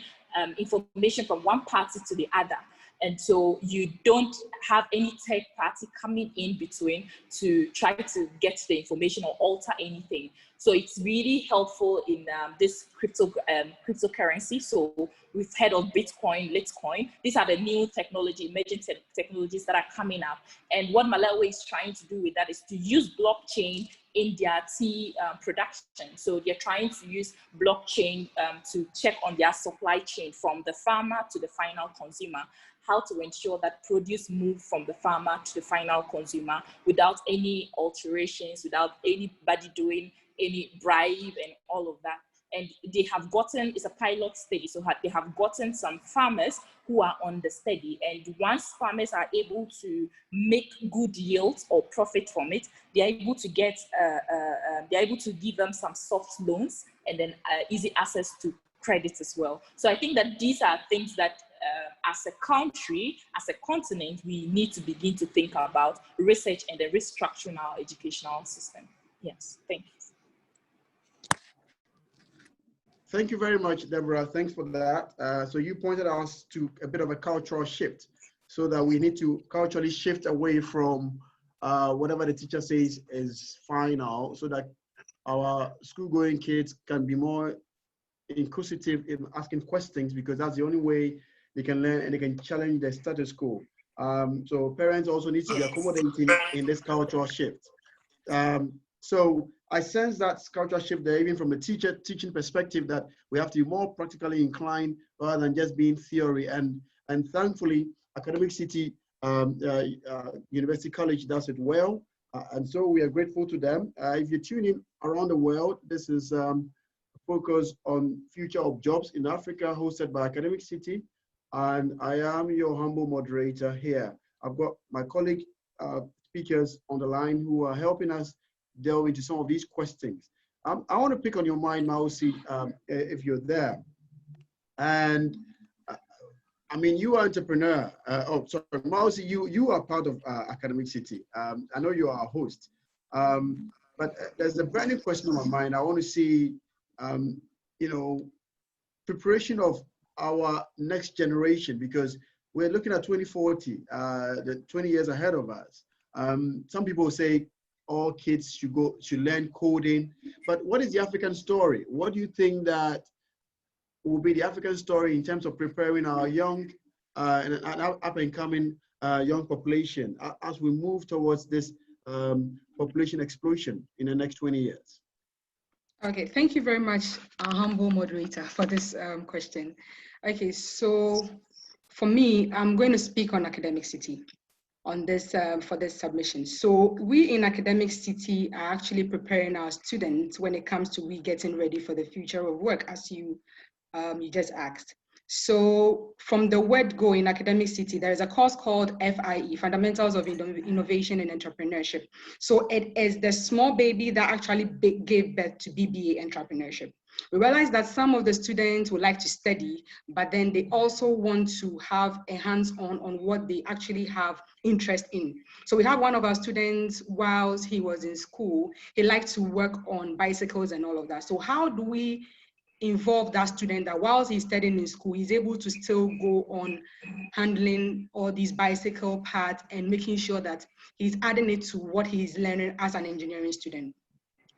information from one party to the other. And so you don't have any third party coming in between to try to get the information or alter anything. So it's really helpful in this cryptocurrency. So we've heard of Bitcoin, Litecoin. These are the new technology, emerging technologies that are coming up. And what Malawi is trying to do with that is to use blockchain in their tea production. So they're trying to use blockchain to check on their supply chain from the farmer to the final consumer, how to ensure that produce move from the farmer to the final consumer without any alterations, without anybody doing any bribe and all of that. And they have gotten, it's a pilot study, so they have gotten some farmers who are on the study. And once farmers are able to make good yields or profit from it, they're able to get, they're able to give them some soft loans and then easy access to credit as well. So I think that these are things that as a country, as a continent, we need to begin to think about research and the restructuring our educational system. Yes, thank you. Thank you very much, Deborah. Thanks for that. So you pointed us to a bit of a cultural shift, so that we need to culturally shift away from whatever the teacher says is final, so that our school-going kids can be more inquisitive in asking questions, because that's the only way they can learn and they can challenge the status quo. So parents also need to be accommodating in this cultural shift. So I sense that cultural shift there, even from a teaching perspective, that we have to be more practically inclined rather than just being theory. And thankfully, Academic City University College does it well. And so we are grateful to them. If you're tuning around the world, this is focus on future of jobs in Africa, hosted by Academic City. And I am your humble moderator here. I've got my colleague speakers on the line who are helping us delve into some of these questions. I want to pick on your mind, Mausi, if you're there. And I mean, you are an entrepreneur. Oh, sorry, Mausi, you are part of Academic City. I know you are a host. But there's a burning question on my mind. I want to see, you know, preparation of our next generation, because we're looking at 2040, the 20 years ahead of us. Some people say all kids should learn coding, but what is the African story? What do you think that will be the African story in terms of preparing our young and up and coming young population as we move towards this population explosion in the next 20 years? Okay, thank you very much, our humble moderator, for this question. Okay, so for me, I'm going to speak on Academic City on this for this submission. So we in Academic City are actually preparing our students when it comes to we getting ready for the future of work, as you just asked. So from the word go in Academic City, there is a course called FIE, Fundamentals of Innovation and Entrepreneurship. So it is the small baby that actually gave birth to BBA Entrepreneurship. We realized that some of the students would like to study, but then they also want to have a hands-on on what they actually have interest in. So we have one of our students, whilst he was in school, he liked to work on bicycles and all of that. So how do we involve that student that whilst he's studying in school, he's able to still go on handling all these bicycle parts and making sure that he's adding it to what he's learning as an engineering student?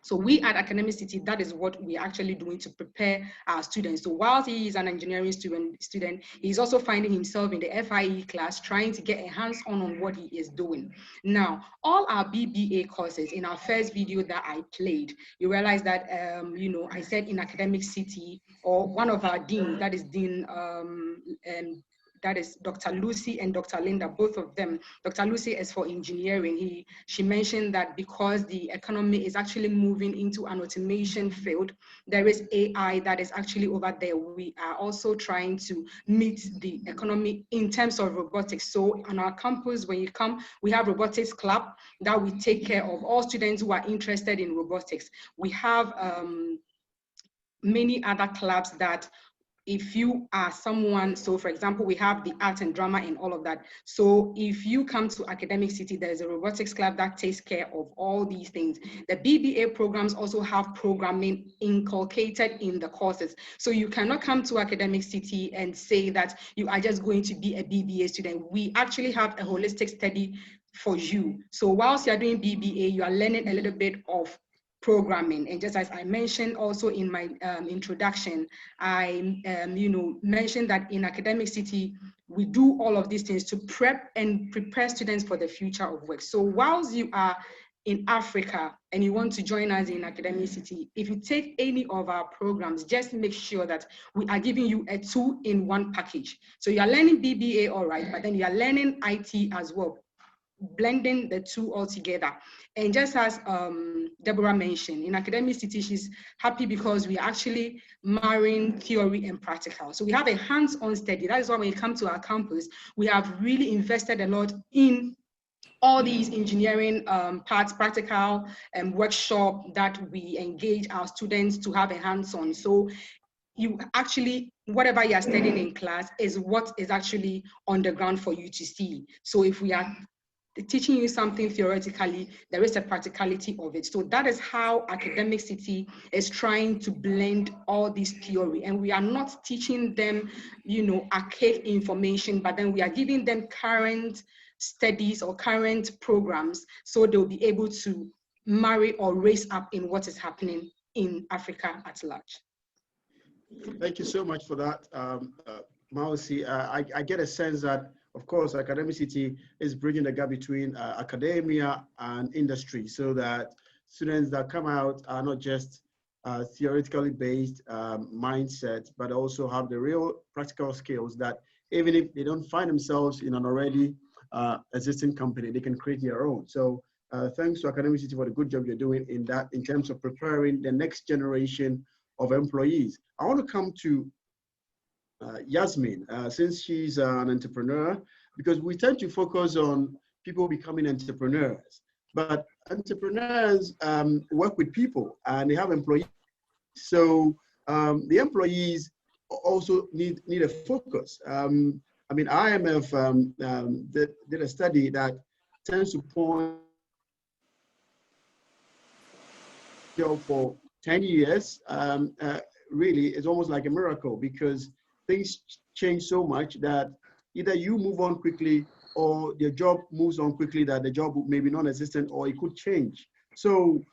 So we at Academic City, that is what we're actually doing to prepare our students. So whilst he is an engineering student, he's also finding himself in the FIE class, trying to get a hands-on on what he is doing. Now, all our BBA courses, in our first video that I played, you realize that, you know, I said in Academic City, or one of our deans, that is Dean that is Dr. Lucy and Dr. Linda, both of them. Dr. Lucy is for engineering. She mentioned that because the economy is actually moving into an automation field, there is AI that is actually over there. We are also trying to meet the economy in terms of robotics. So on our campus, when you come, we have robotics club that we take care of all students who are interested in robotics. We have many other clubs that if you are someone, so for example, we have the art and drama and all of that. So if you come to Academic City, there's a robotics club that takes care of all these things. The BBA programs also have programming inculcated in the courses. So you cannot come to Academic City and say that you are just going to be a BBA student. We actually have a holistic study for you. So whilst you're doing BBA, you are learning a little bit of programming. And just as I mentioned also in my introduction, I you know, mentioned that in Academic City, we do all of these things to prep and prepare students for the future of work. So whilst you are in Africa and you want to join us in Academic City, if you take any of our programs, just make sure that we are giving you a 2-in-1 package. So you are learning BBA, all right, but then you are learning IT as well, blending the two all together. And just as Deborah mentioned, in Academic City, she's happy because we are actually marrying theory and practical. So we have a hands-on study. That is why when you come to our campus, we have really invested a lot in all these engineering parts, practical and workshop that we engage our students to have a hands-on. So you actually, whatever you are studying in class is what is actually on the ground for you to see. So if we are teaching you something theoretically, there is a practicality of it. So that is how Academic City is trying to blend all this theory. And we are not teaching them, you know, archaic information, but then we are giving them current studies or current programs so they'll be able to marry or raise up in what is happening in Africa at large. Thank you so much for that, Mausi. I get a sense that, of course, academicity is bridging the gap between academia and industry, so that students that come out are not just theoretically based mindset, but also have the real practical skills that even if they don't find themselves in an already existing company, they can create their own. So thanks to academicity for the good job you're doing in that, in terms of preparing the next generation of employees. I want to come to Yasmin, since she's an entrepreneur, because we tend to focus on people becoming entrepreneurs, but entrepreneurs work with people and they have employees. So the employees also need a focus. I mean, IMF did a study that tends to point for 10 years, really is almost like a miracle, because things change so much that either you move on quickly or your job moves on quickly, that the job may be non-existent or it could change. So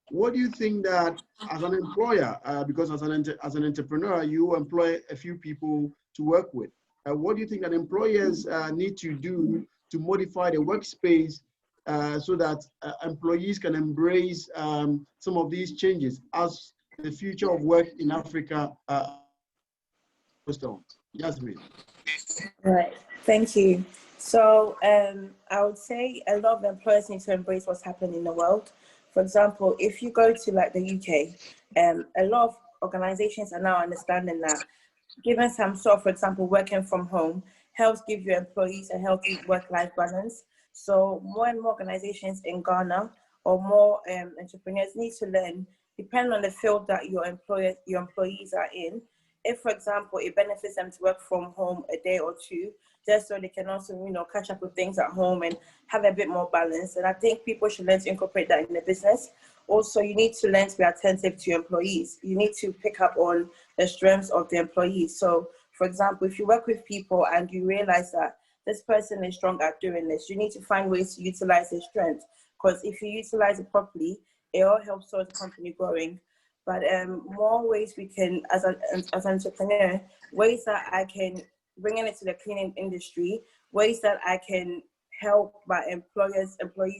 what do you think that as an employer, because as an entrepreneur, you employ a few people to work with, what do you think that employers need to do to modify the workspace so that employees can embrace some of these changes as the future of work in Africa goes on? Yasmin. Right, thank you. So I would say a lot of employers need to embrace what's happening in the world. For example, if you go to like the UK, a lot of organizations are now understanding that given some sort of, for example, working from home helps give your employees a healthy work-life balance. So more and more organizations in Ghana or more entrepreneurs need to learn, depending on the field that your employees are in. If, for example, it benefits them to work from home a day or two, just so they can also, catch up with things at home and have a bit more balance. And I think people should learn to incorporate that in the business. Also, you need to learn to be attentive to your employees. You need to pick up on the strengths of the employees. So, for example, if you work with people and you realize that this person is strong at doing this, you need to find ways to utilize their strength. Because if you utilize it properly, it all helps towards the company growing. But more ways we can, as an entrepreneur, ways that I can bring it to the cleaning industry, ways that I can help my employees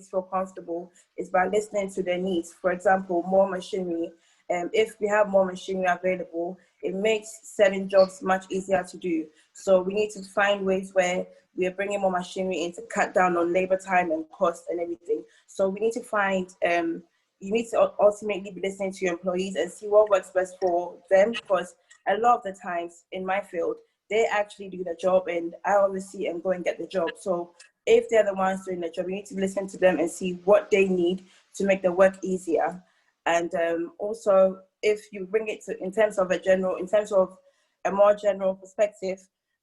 feel comfortable is by listening to their needs. For example, more machinery. If we have more machinery available, it makes certain jobs much easier to do. So we need to find ways where we are bringing more machinery in to cut down on labor time and cost and everything. So we need to find, you need to ultimately be listening to your employees and see what works best for them, because a lot of the times in my field, they actually do the job and I always see and go and get the job. So if they're the ones doing the job, you need to listen to them and see what they need to make the work easier. And also, if you bring it to in terms of a more general perspective,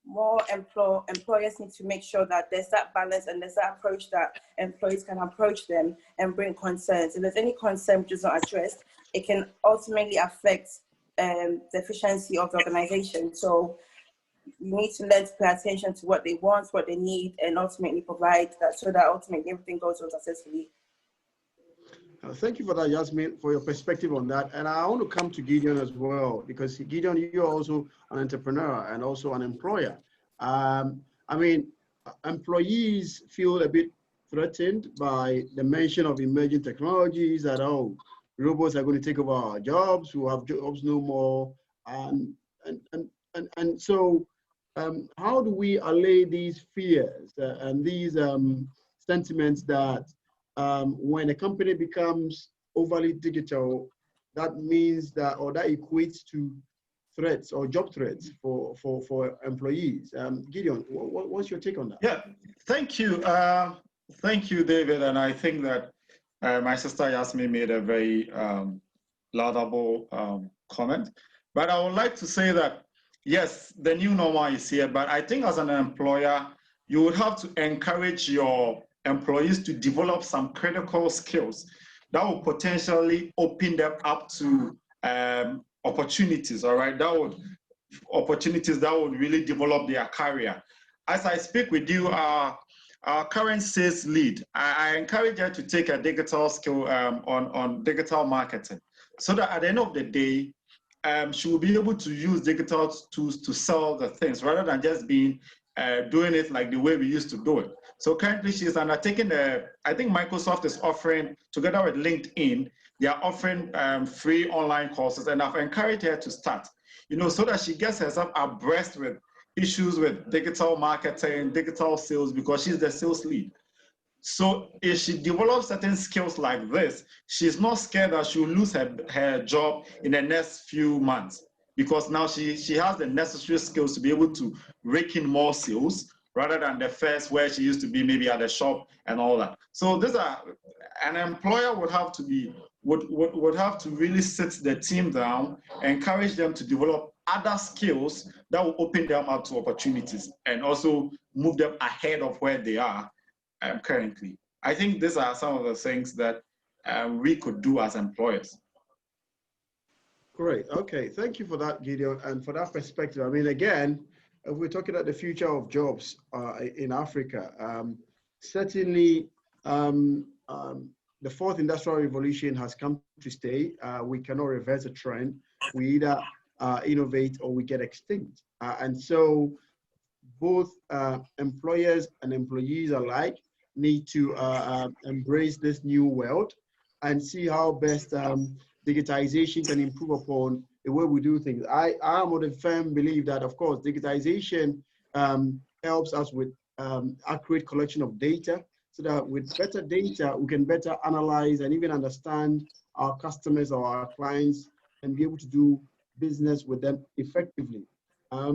more employers need to make sure that there's that balance and there's that approach that employees can approach them and bring concerns. If there's any concern which is not addressed, it can ultimately affect the efficiency of the organization. So you need to learn to pay attention to what they want, what they need, and ultimately provide that so that ultimately everything goes on successfully. Thank you for that, Yasmin, for your perspective on that. And I want to come to Gideon as well, because Gideon, you're also an entrepreneur and also an employer. I mean, employees feel a bit threatened by the mention of emerging technologies that, oh, robots are going to take over our jobs, we'll have jobs no more. And so how do we allay these fears and these sentiments that when a company becomes overly digital, that means that, or that equates to threats or job threats for employees? Gideon, what's your take on that? Yeah, thank you. Thank you, David. And I think that my sister Yasmin made a very laudable comment. But I would like to say that, yes, the new normal is here, but I think as an employer, you would have to encourage your employees to develop some critical skills that will potentially open them up to opportunities, all right? Opportunities that would really develop their career. As I speak with you, our current sales lead, I encourage her to take a digital skill on digital marketing, so that at the end of the day, she will be able to use digital tools to sell the things rather than just being doing it like the way we used to do it. So currently she's undertaking I think Microsoft is offering, together with LinkedIn, they are offering free online courses, and I've encouraged her to start, so that she gets herself abreast with issues with digital marketing, digital sales, because she's the sales lead. So if she develops certain skills like this, she's not scared that she'll lose her job in the next few months, because now she has the necessary skills to be able to rake in more sales rather than the first where she used to be maybe at the shop and all that. So an employer would have to really sit the team down, encourage them to develop other skills that will open them up to opportunities and also move them ahead of where they are currently. I think these are some of the things that we could do as employers. Great. Okay. Thank you for that, Gideon, and for that perspective. I mean, again, if we're talking about the future of jobs in Africa, certainly the fourth industrial revolution has come to stay. We cannot reverse a trend. We either innovate or we get extinct. And so both employers and employees alike need to embrace this new world and see how best digitization can improve upon the way we do things. I am of the firm belief that, of course, digitization helps us with accurate collection of data, so that with better data, we can better analyze and even understand our customers or our clients and be able to do business with them effectively. I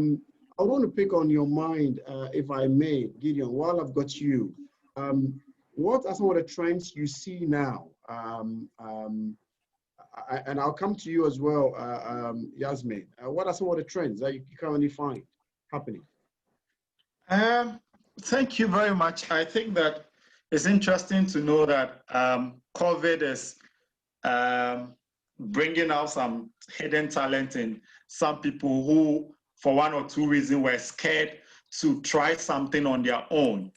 want to pick on your mind, if I may, Gideon, while I've got you. What are some of the trends you see now? And I'll come to you as well, Yasmin. What are some of the trends that you currently find happening? Thank you very much. I think that it's interesting to know that COVID is bringing out some hidden talent in some people who, for one or two reasons, were scared to try something on their own.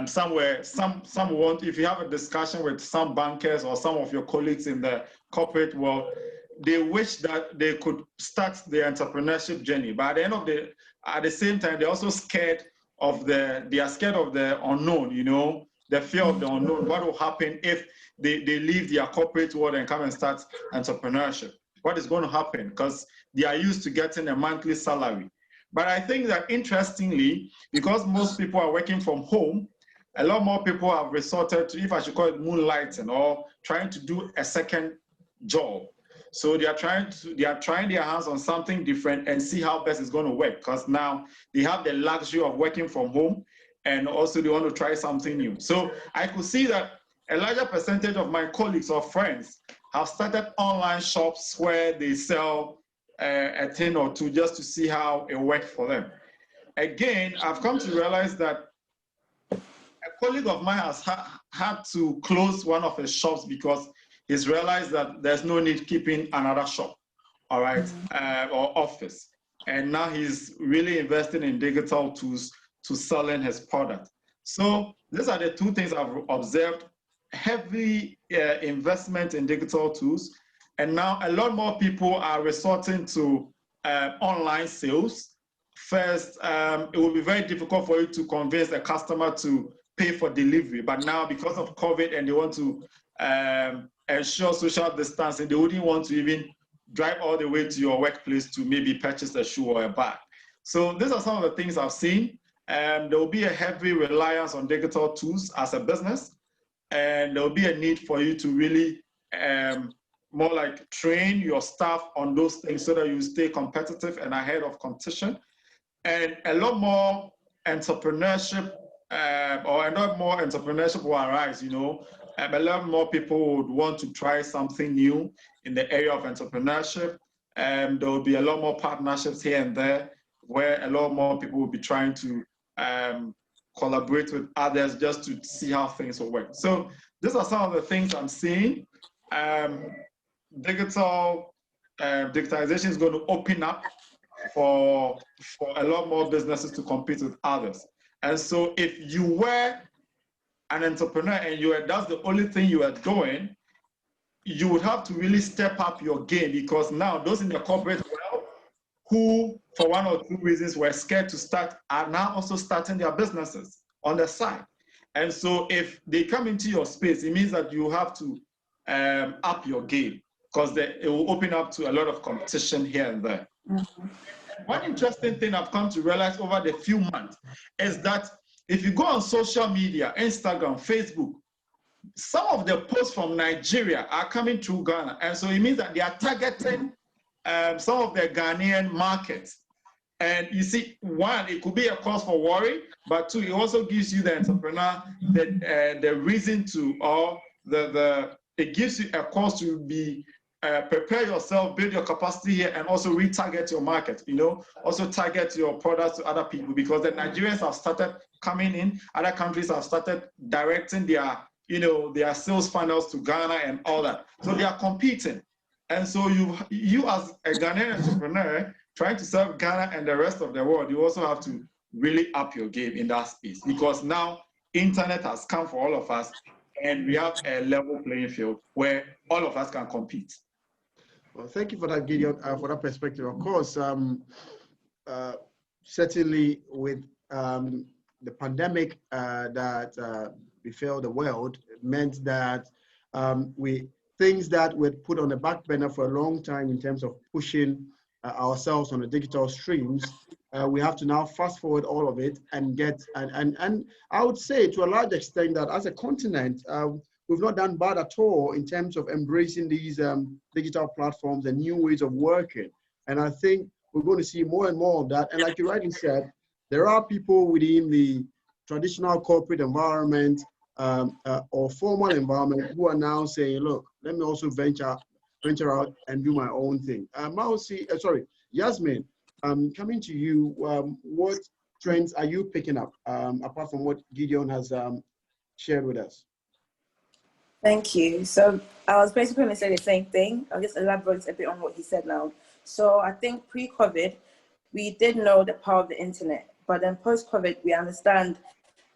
Some want, if you have a discussion with some bankers or some of your colleagues in the corporate world, they wish that they could start the entrepreneurship journey. But at the same time, they're also scared of the unknown, the fear of the unknown. What will happen if they leave their corporate world and come and start entrepreneurship? What is going to happen? Because they are used to getting a monthly salary. But I think that, interestingly, because most people are working from home, a lot more people have resorted to, if I should call it, moonlighting, or trying to do a second job. So they are trying their hands on something different and see how best it's going to work, because now they have the luxury of working from home, and also they want to try something new. So I could see that a larger percentage of my colleagues or friends have started online shops where they sell a thing or two just to see how it works for them. Again, I've come to realize that a colleague of mine has had to close one of his shops because he's realized that there's no need keeping another shop, all right, or office. And now he's really investing in digital tools to selling his product. So these are the two things I've observed: heavy investment in digital tools. And now a lot more people are resorting to online sales. First, it will be very difficult for you to convince a customer to pay for delivery. But now, because of COVID and they want to ensure social distancing, they wouldn't want to even drive all the way to your workplace to maybe purchase a shoe or a bag. So these are some of the things I've seen. There will be a heavy reliance on digital tools as a business. And there will be a need for you to really more like train your staff on those things so that you stay competitive and ahead of competition. And a lot more entrepreneurship will arise, a lot more people would want to try something new in the area of entrepreneurship. There will be a lot more partnerships here and there where a lot more people will be trying to collaborate with others just to see how things will work. So these are some of the things I'm seeing. Digitization is going to open up for a lot more businesses to compete with others. And so if you were an entrepreneur and that's the only thing you are doing, you would have to really step up your game, because now those in the corporate world who, for one or two reasons, were scared to start are now also starting their businesses on the side. And so if they come into your space, it means that you have to up your game, because it will open up to a lot of competition here and there. Mm-hmm. One interesting thing I've come to realize over the few months is that if you go on social media, Instagram, Facebook, some of the posts from Nigeria are coming through Ghana. And so it means that they are targeting some of the Ghanaian markets. And you see, one, it could be a cause for worry, but two, it also gives you the entrepreneur the reason to, or it gives you a cause to be prepare yourself, build your capacity here, and also retarget your market. Also target your products to other people, because the Nigerians have started coming in, other countries have started directing their their sales funnels to Ghana and all that. So they are competing. And so you as a Ghanaian entrepreneur trying to serve Ghana and the rest of the world, you also have to really up your game in that space, because now internet has come for all of us, and we have a level playing field where all of us can compete. Well, thank you for that, Gideon, for that perspective. Of course, certainly with the pandemic that befell the world, it meant that things that were put on the back burner for a long time in terms of pushing ourselves on the digital streams, we have to now fast forward all of it and get, and I would say to a large extent that as a continent, we've not done bad at all in terms of embracing these digital platforms and new ways of working. And I think we're going to see more and more of that. And like you rightly said, there are people within the traditional corporate environment or formal environment who are now saying, look, let me also venture out and do my own thing. Yasmin, coming to you, what trends are you picking up apart from what Gideon has shared with us? Thank you. So I was basically going to say the same thing. I'll just elaborate a bit on what he said now. So I think pre-COVID, we did know the power of the internet, but then post-COVID, we understand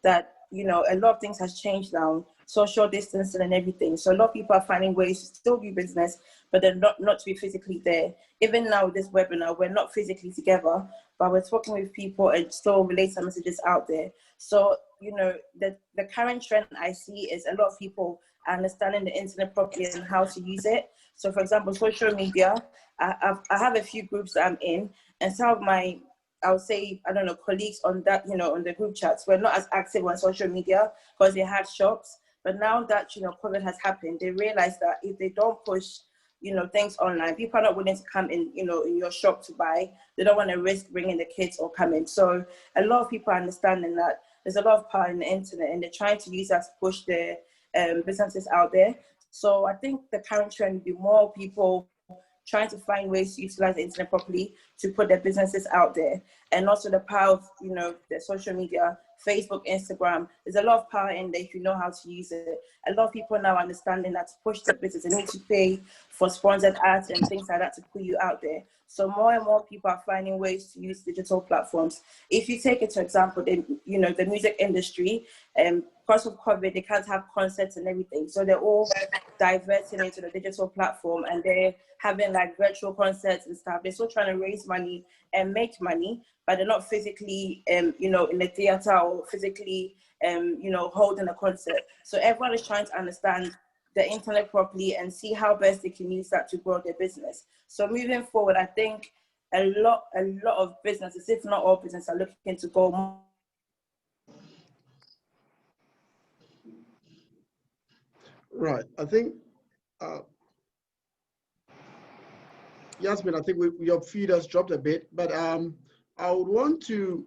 that, a lot of things has changed now, social distancing and everything. So a lot of people are finding ways to still do business, but then not to be physically there. Even now with this webinar, we're not physically together, but we're talking with people and still relay some messages out there. So, the current trend I see is a lot of people understanding the internet properly and how to use it. So for example, social media, I have a few groups that I'm in, and some of my, I would say, colleagues on that, on the group chats, were not as active on social media because they had shops. But now that, COVID has happened, they realize that if they don't push, things online, people are not willing to come in, in your shop to buy. They don't want to risk bringing the kids or coming. So a lot of people are understanding that there's a lot of power in the internet, and they're trying to use that to push their businesses out there. So I think the current trend would be more people trying to find ways to utilize the internet properly to put their businesses out there. And also the power of, the social media, Facebook, Instagram, there's a lot of power in there if you know how to use it. A lot of people now understanding that to push the business, they need to pay for sponsored ads and things like that to put you out there. So more and more people are finding ways to use digital platforms. If you take it to example, the music industry, because of COVID, they can't have concerts and everything. So they're all diverting into the digital platform, and they're having like virtual concerts and stuff. They're still trying to raise money and make money, but they're not physically, in the theater or physically, holding a concert. So everyone is trying to understand the internet properly and see how best they can use that to grow their business. So moving forward, I think a lot of businesses, if not all businesses, are looking to go more. Right. I think, Yasmin, I think your feed has dropped a bit, but I would want to,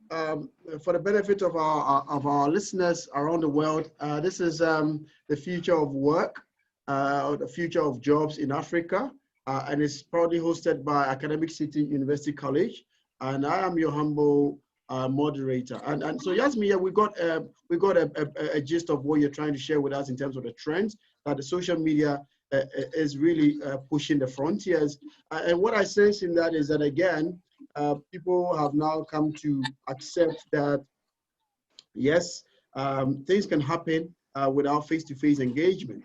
for the benefit of our listeners around the world, this is the future of work, the future of jobs in Africa, and it's proudly hosted by Academic City University College, and I am your humble moderator. And so Yasmin, we got a gist of what you're trying to share with us in terms of the trends that the social media is really pushing the frontiers. And what I sense in that is that, again, people have now come to accept that, yes, things can happen without face-to-face engagement.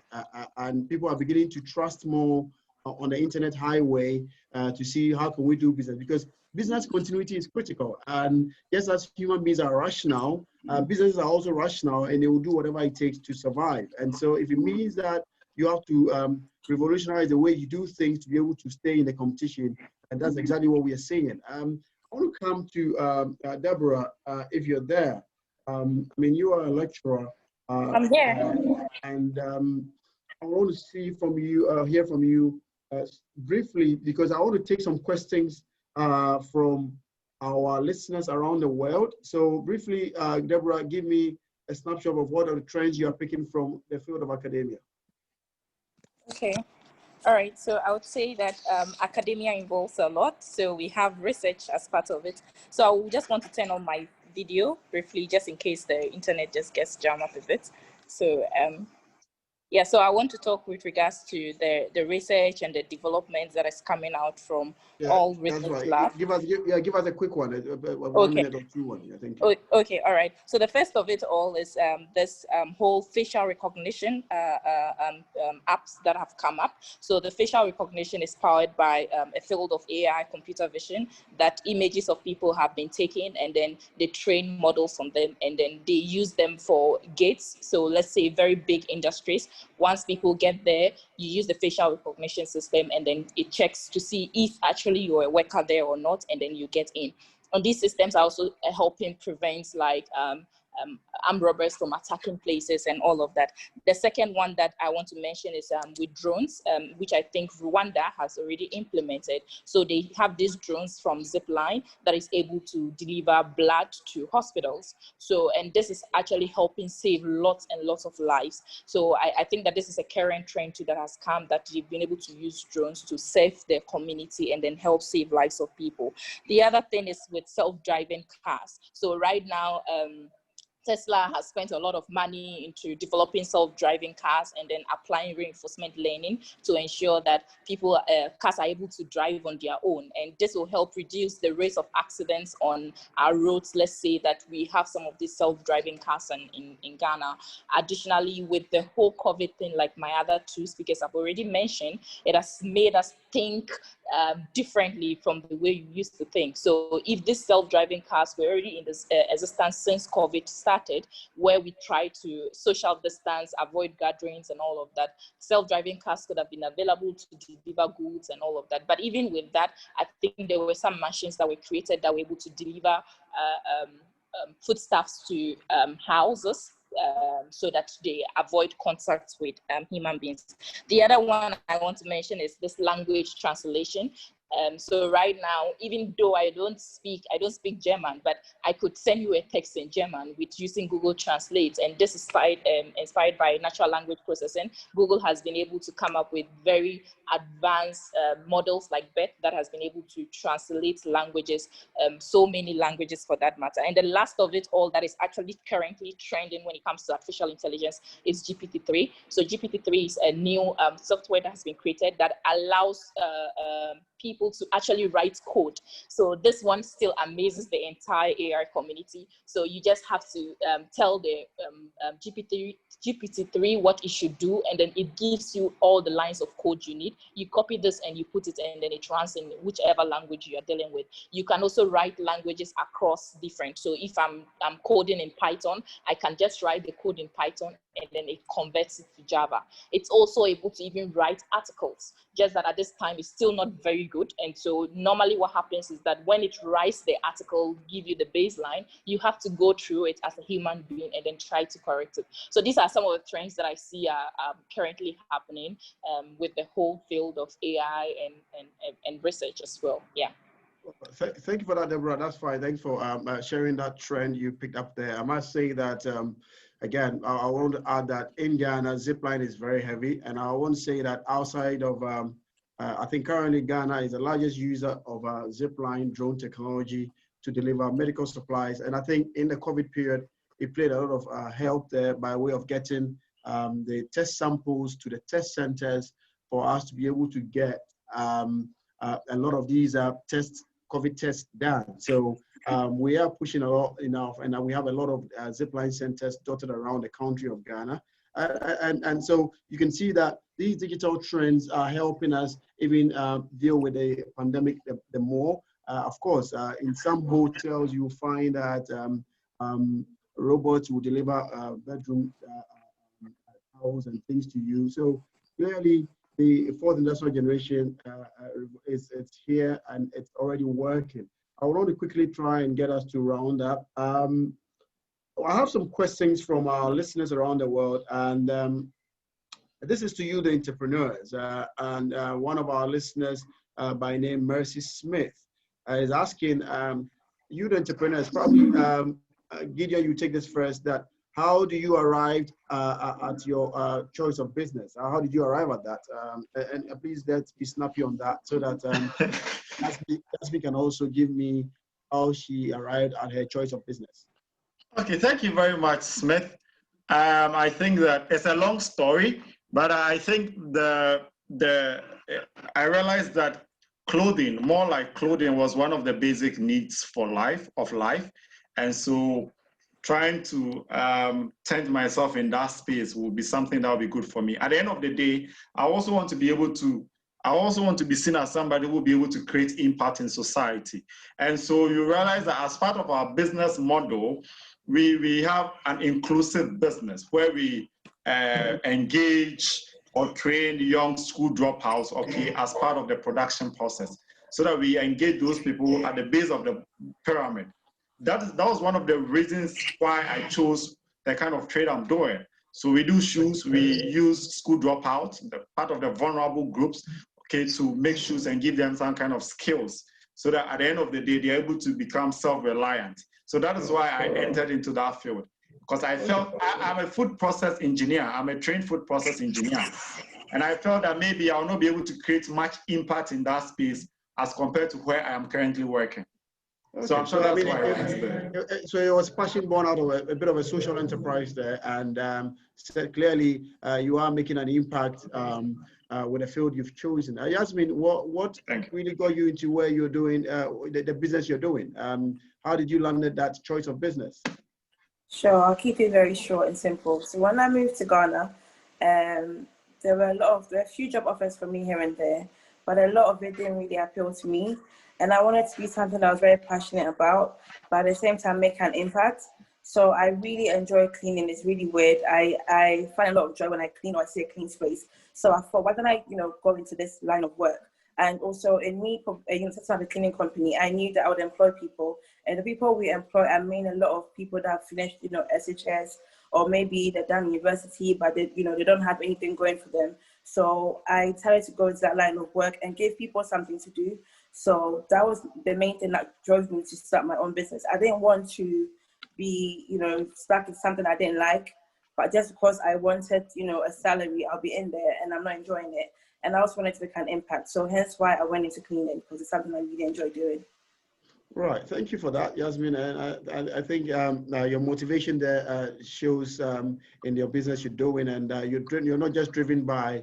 And people are beginning to trust more on the internet highway to see how can we do business, because business continuity is critical. And just as human beings are rational, businesses are also rational, and they will do whatever it takes to survive. And so if it means that you have to revolutionize the way you do things to be able to stay in the competition, and that's exactly what we are saying. I want to come to Deborah, if you're there. I mean, you are a lecturer. I'm here. And I want to see from you, hear from you briefly, because I want to take some questions from our listeners around the world. So briefly, Deborah, give me a snapshot of what are the trends you are picking from the field of academia. Okay. All right. So I would say that academia involves a lot. So we have research as part of it. So I just want to turn on my video briefly, just in case the internet just gets jammed up a bit. So yeah, so I want to talk with regards to the research and the developments that is coming out from all research labs. Give us a quick one, a 1 minute or 2 one. I think. Okay, all right. So the first of it all is this whole facial recognition apps that have come up. So the facial recognition is powered by a field of AI, computer vision, that images of people have been taken, and then they train models on them, and then they use them for gates. So let's say very big industries. Once people get there, you use the facial recognition system, and then it checks to see if actually you're a worker there or not, and then you get in. And these systems are also helping prevent like armed robbers from attacking places and all of that. The second one that I want to mention is with drones, which I think Rwanda has already implemented. So they have these drones from Zipline that is able to deliver blood to hospitals. So, and this is actually helping save lots and lots of lives. So I think that this is a current trend too that has come, that they've been able to use drones to save their community and then help save lives of people. The other thing is with self-driving cars. So right now, Tesla has spent a lot of money into developing self-driving cars and then applying reinforcement learning to ensure that people, cars are able to drive on their own. And this will help reduce the rate of accidents on our roads. Let's say that we have some of these self-driving cars in Ghana. Additionally, with the whole COVID thing, like my other two speakers have already mentioned, it has made us think differently from the way you used to think. So if these self-driving cars were already in this existence since COVID started, where we try to social distance, avoid gatherings and all of that, self-driving cars could have been available to deliver goods and all of that. But even with that, I think there were some machines that were created that were able to deliver foodstuffs to houses, so that they avoid contact with human beings. The other one I want to mention is this language translation. So right now, even though I don't speak German, but I could send you a text in German with using Google Translate, and this is inspired by natural language processing. Google has been able to come up with very advanced models like Beth that has been able to translate languages, so many languages for that matter. And the last of it all that is actually currently trending when it comes to artificial intelligence is GPT-3. So GPT-3 is a new software that has been created that allows people to actually write code. So this one still amazes the entire AI community. So you just have to tell the GPT-3 what it should do, and then it gives you all the lines of code you need. You copy this and you put it, and then it runs in whichever language you are dealing with. You can also write languages across different. So if I'm coding in Python, I can just write the code in Python, and then it converts it to Java. It's also able to even write articles, just that at this time it's still not very good. And so normally what happens is that when it writes the article, give you the baseline, you have to go through it as a human being and then try to correct it. So these are some of the trends that I see are currently happening with the whole field of AI and research as well. Yeah. Thank you for that, Deborah. That's fine. Thanks for sharing that trend you picked up there. I must say that, again, I want to add that in Ghana, Zipline is very heavy. And I want to say that outside of, I think currently Ghana is the largest user of Zipline drone technology to deliver medical supplies. And I think in the COVID period, it played a lot of help there by way of getting the test samples to the test centers for us to be able to get a lot of these COVID tests done. So we are pushing a lot enough, and we have a lot of Zipline centers dotted around the country of Ghana. And so you can see that these digital trends are helping us even deal with the pandemic the more. Of course, in some hotels, you'll find that robots will deliver bedroom towels and things to you. So clearly, the fourth industrial generation is here and it's already working. I want to quickly try and get us to round up. I have some questions from our listeners around the world, and this is to you, the entrepreneurs. And one of our listeners by name Mercy Smith is asking you, the entrepreneurs, probably Gideon, you take this first, that how do you arrive at your choice of business? How did you arrive at that? And please let's be snappy on that so that Yasmin can also give me how she arrived at her choice of business. Okay, thank you very much, Smith. I think that it's a long story, but I think I realized that clothing, more like clothing, was one of the basic needs for life. And so trying to tent myself in that space will be something that will be good for me. At the end of the day, I also want to be seen as somebody who will be able to create impact in society. And so you realize that as part of our business model, we have an inclusive business where we engage or train young school dropouts, okay, as part of the production process, so that we engage those people at the base of the pyramid. That was one of the reasons why I chose the kind of trade I'm doing. So we do shoes, we use school dropouts, the part of the vulnerable groups, okay, to make shoes and give them some kind of skills so that at the end of the day, they're able to become self-reliant. So that is why I entered into that field, because I felt I'm a food process engineer. I'm a trained food process engineer. And I felt that maybe I'll not be able to create much impact in that space as compared to where I am currently working. Okay. So I'm sure that's why I went there. So it was passion born out of a bit of a social enterprise there, and said clearly you are making an impact with the field you've chosen. Yasmin, what really got you into where you're doing the business you're doing? How did you land that choice of business? Sure, I'll keep it very short and simple. So when I moved to Ghana, there were a few job offers for me here and there, but a lot of it didn't really appeal to me. And I wanted to be something that I was very passionate about, but at the same time make an impact. So I really enjoy cleaning. It's really weird. I find a lot of joy when I clean or I see a clean space. So I thought, why don't I, go into this line of work? And also in me, setting up a cleaning company, I knew that I would employ people. And the people we employ, I mean a lot of people that have finished, SHS, or maybe they're done university, but they don't have anything going for them. So I decided to go into that line of work and give people something to do. So that was the main thing that drove me to start my own business. I didn't want to be, stuck in something I didn't like, but just because I wanted, a salary, I'll be in there and I'm not enjoying it. And I also wanted to make an impact. So hence why I went into cleaning, because it's something I really enjoy doing. Right, thank you for that, Yasmin. And I think your motivation there shows in your business you're doing, and you're not just driven by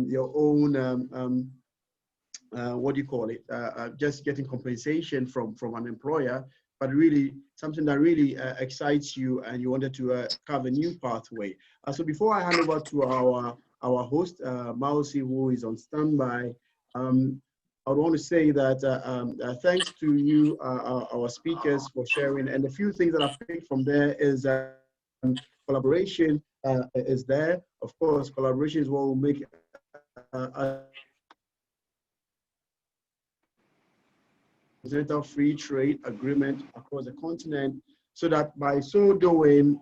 your own, what do you call it, just getting compensation from an employer, but really something that really excites you and you wanted to carve a new pathway. So before I hand over to our host, Mausi, who is on standby, I would want to say that thanks to you, our speakers, for sharing. And a few things that I picked from there is collaboration is there. Of course, collaboration is what will make continental free trade agreement across the continent, so that by so doing,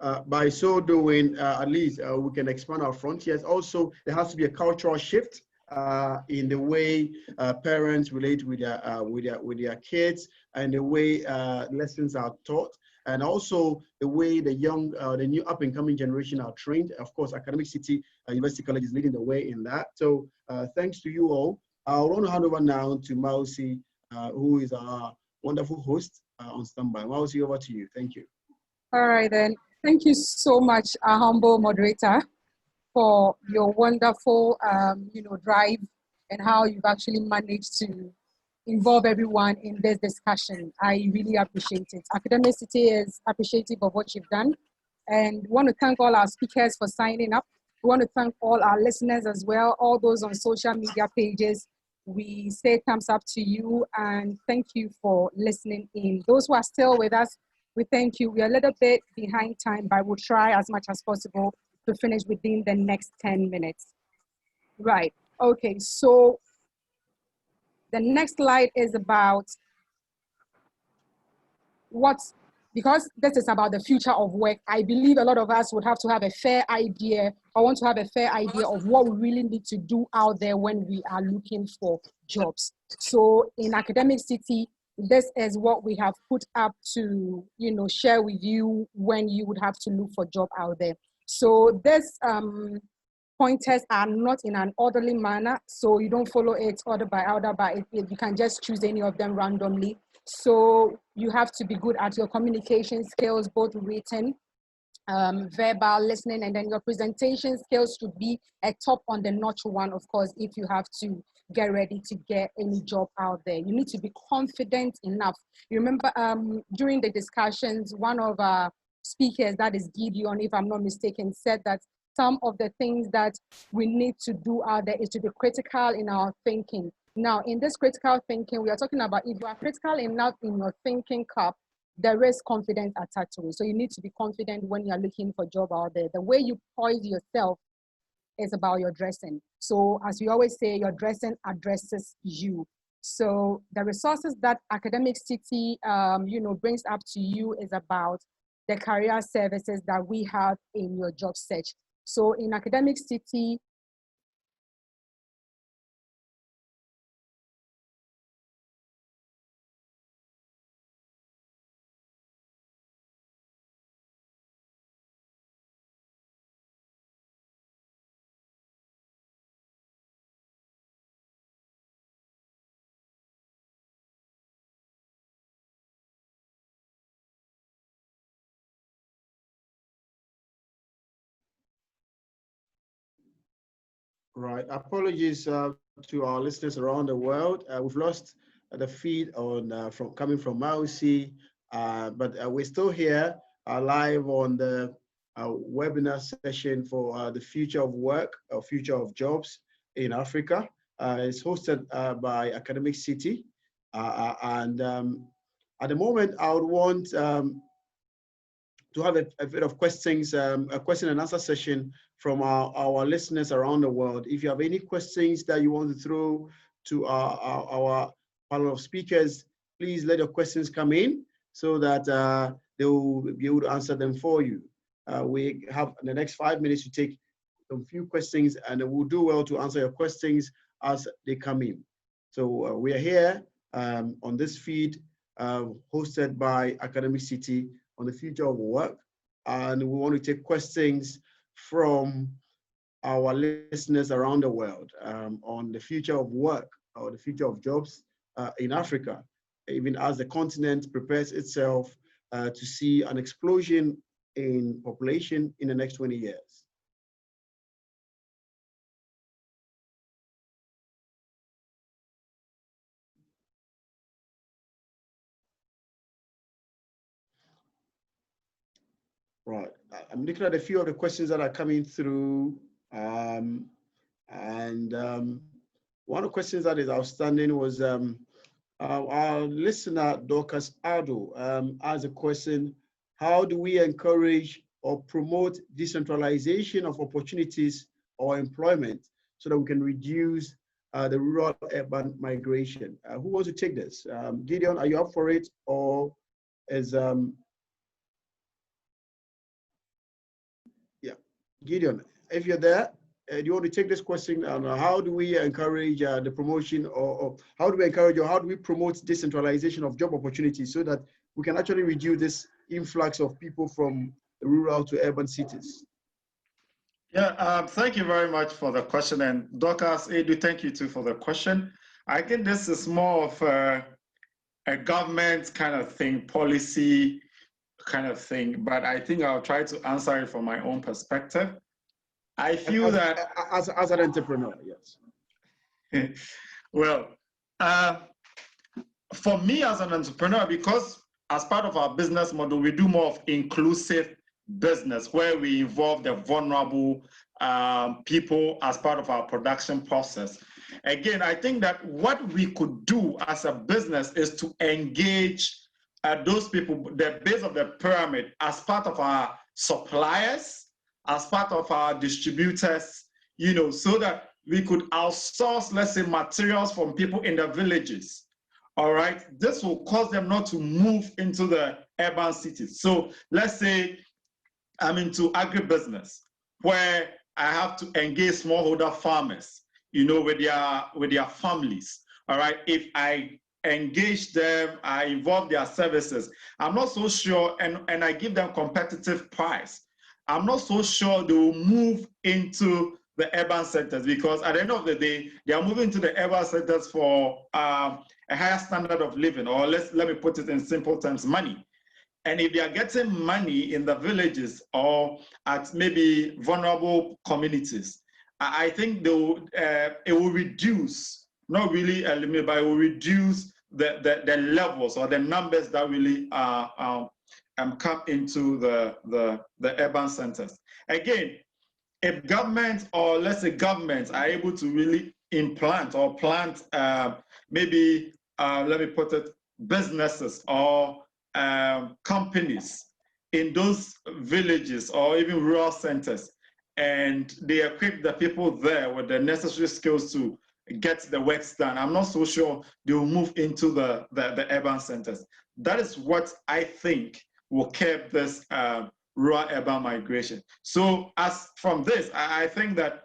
at least we can expand our frontiers. Also, there has to be a cultural shift in the way parents relate with their kids, and the way lessons are taught, and also the way the new up-and-coming generation are trained. Of course, Academic City University College is leading the way in that. So thanks to you all. I want to hand over now to Mausi, who is our wonderful host on standby. Mausi, over to you. Thank you. All right, then. Thank you so much, our humble moderator, for your wonderful, drive and how you've actually managed to involve everyone in this discussion. I really appreciate it. Academic City is appreciative of what you've done, And we want to thank all our speakers for signing up. We want to thank all our listeners as well, all those on social media pages. We say thumbs up to you and thank you for listening in. Those who are still with us, we thank you. We're a little bit behind time, but we'll try as much as possible to finish within the next 10 minutes. Right, okay, so the next slide is about because this is about the future of work, I believe a lot of us would have to have a fair idea or want to have a fair idea of what we really need to do out there when we are looking for jobs. So in Academic City, this is what we have put up to, share with you when you would have to look for a job out there. So this pointers are not in an orderly manner, so you don't follow it order by order, but you can just choose any of them randomly. So you have to be good at your communication skills, both written, verbal, listening, and then your presentation skills should be a top on the notch one, of course, if you have to get ready to get any job out there. You need to be confident enough. You remember during the discussions, one of our speakers, that is Gideon, if I'm not mistaken, said that some of the things that we need to do out there is to be critical in our thinking. Now, in this critical thinking, we are talking about if you are critical enough in your thinking cup, there is confidence attached to it. So you need to be confident when you're looking for a job out there. The way you poise yourself is about your dressing. So as we always say, your dressing addresses you. So the resources that Academic City brings up to you is about the career services that we have in your job search. So in Academic City, Right. Apologies to our listeners around the world. We've lost the feed on coming from Mausi, but we're still here live on the webinar session for the future of work or future of jobs in Africa. It's hosted by Academic City, and at the moment, I would want to have a bit of questions, a question and answer session from our listeners around the world. If you have any questions that you want to throw to our panel of speakers, please let your questions come in so that they will be able to answer them for you. We have the next 5 minutes to take a few questions, and we'll do well to answer your questions as they come in. So we are here on this feed hosted by Academic City on the future of work, and we want to take questions from our listeners around the world on the future of work or the future of jobs in Africa, even as the continent prepares itself to see an explosion in population in the next 20 years. Right, I'm looking at a few of the questions that are coming through. One of the questions that is outstanding was our listener, Dorcas Ado, asked a question: how do we encourage or promote decentralization of opportunities or employment so that we can reduce the rural-urban migration? Who wants to take this? Gideon, are you up for it, or is Gideon, if you're there, do you want to take this question? How do we encourage the promotion, or how do we encourage, or how do we promote decentralization of job opportunities so that we can actually reduce this influx of people from the rural to urban cities? Yeah, thank you very much for the question. And Dorcas, Edu, thank you too for the question. I think this is more of a government kind of thing, policy kind of thing, but I think I'll try to answer it from my own perspective. I feel that as an entrepreneur, yes. Well, for me as an entrepreneur, because as part of our business model, we do more of inclusive business where we involve the vulnerable people as part of our production process. Again, I think that what we could do as a business is to engage those people, the base of the pyramid, as part of our suppliers, as part of our distributors, you know, so that we could outsource, let's say, materials from people in the villages. All right, this will cause them not to move into the urban cities. So let's say I'm into agribusiness, where I have to engage smallholder farmers, you know, with their families. All right, if I engage them, I involve their services, I'm not so sure, and I give them competitive price, I'm not so sure they will move into the urban sectors, because at the end of the day, they are moving to the urban sectors for a higher standard of living, or let me put it in simple terms, money. And if they are getting money in the villages or at maybe vulnerable communities, I think they will, it will reduce, not really eliminate, but it will reduce the levels or the numbers that really come into the urban centers. Again, if governments, or let's say governments, are able to really implant or plant maybe, let me put it, businesses or companies in those villages or even rural centers, and they equip the people there with the necessary skills to get the work done, I'm not so sure they will move into the urban centers. That is what I think will curb this rural-urban migration. So as from this, I think that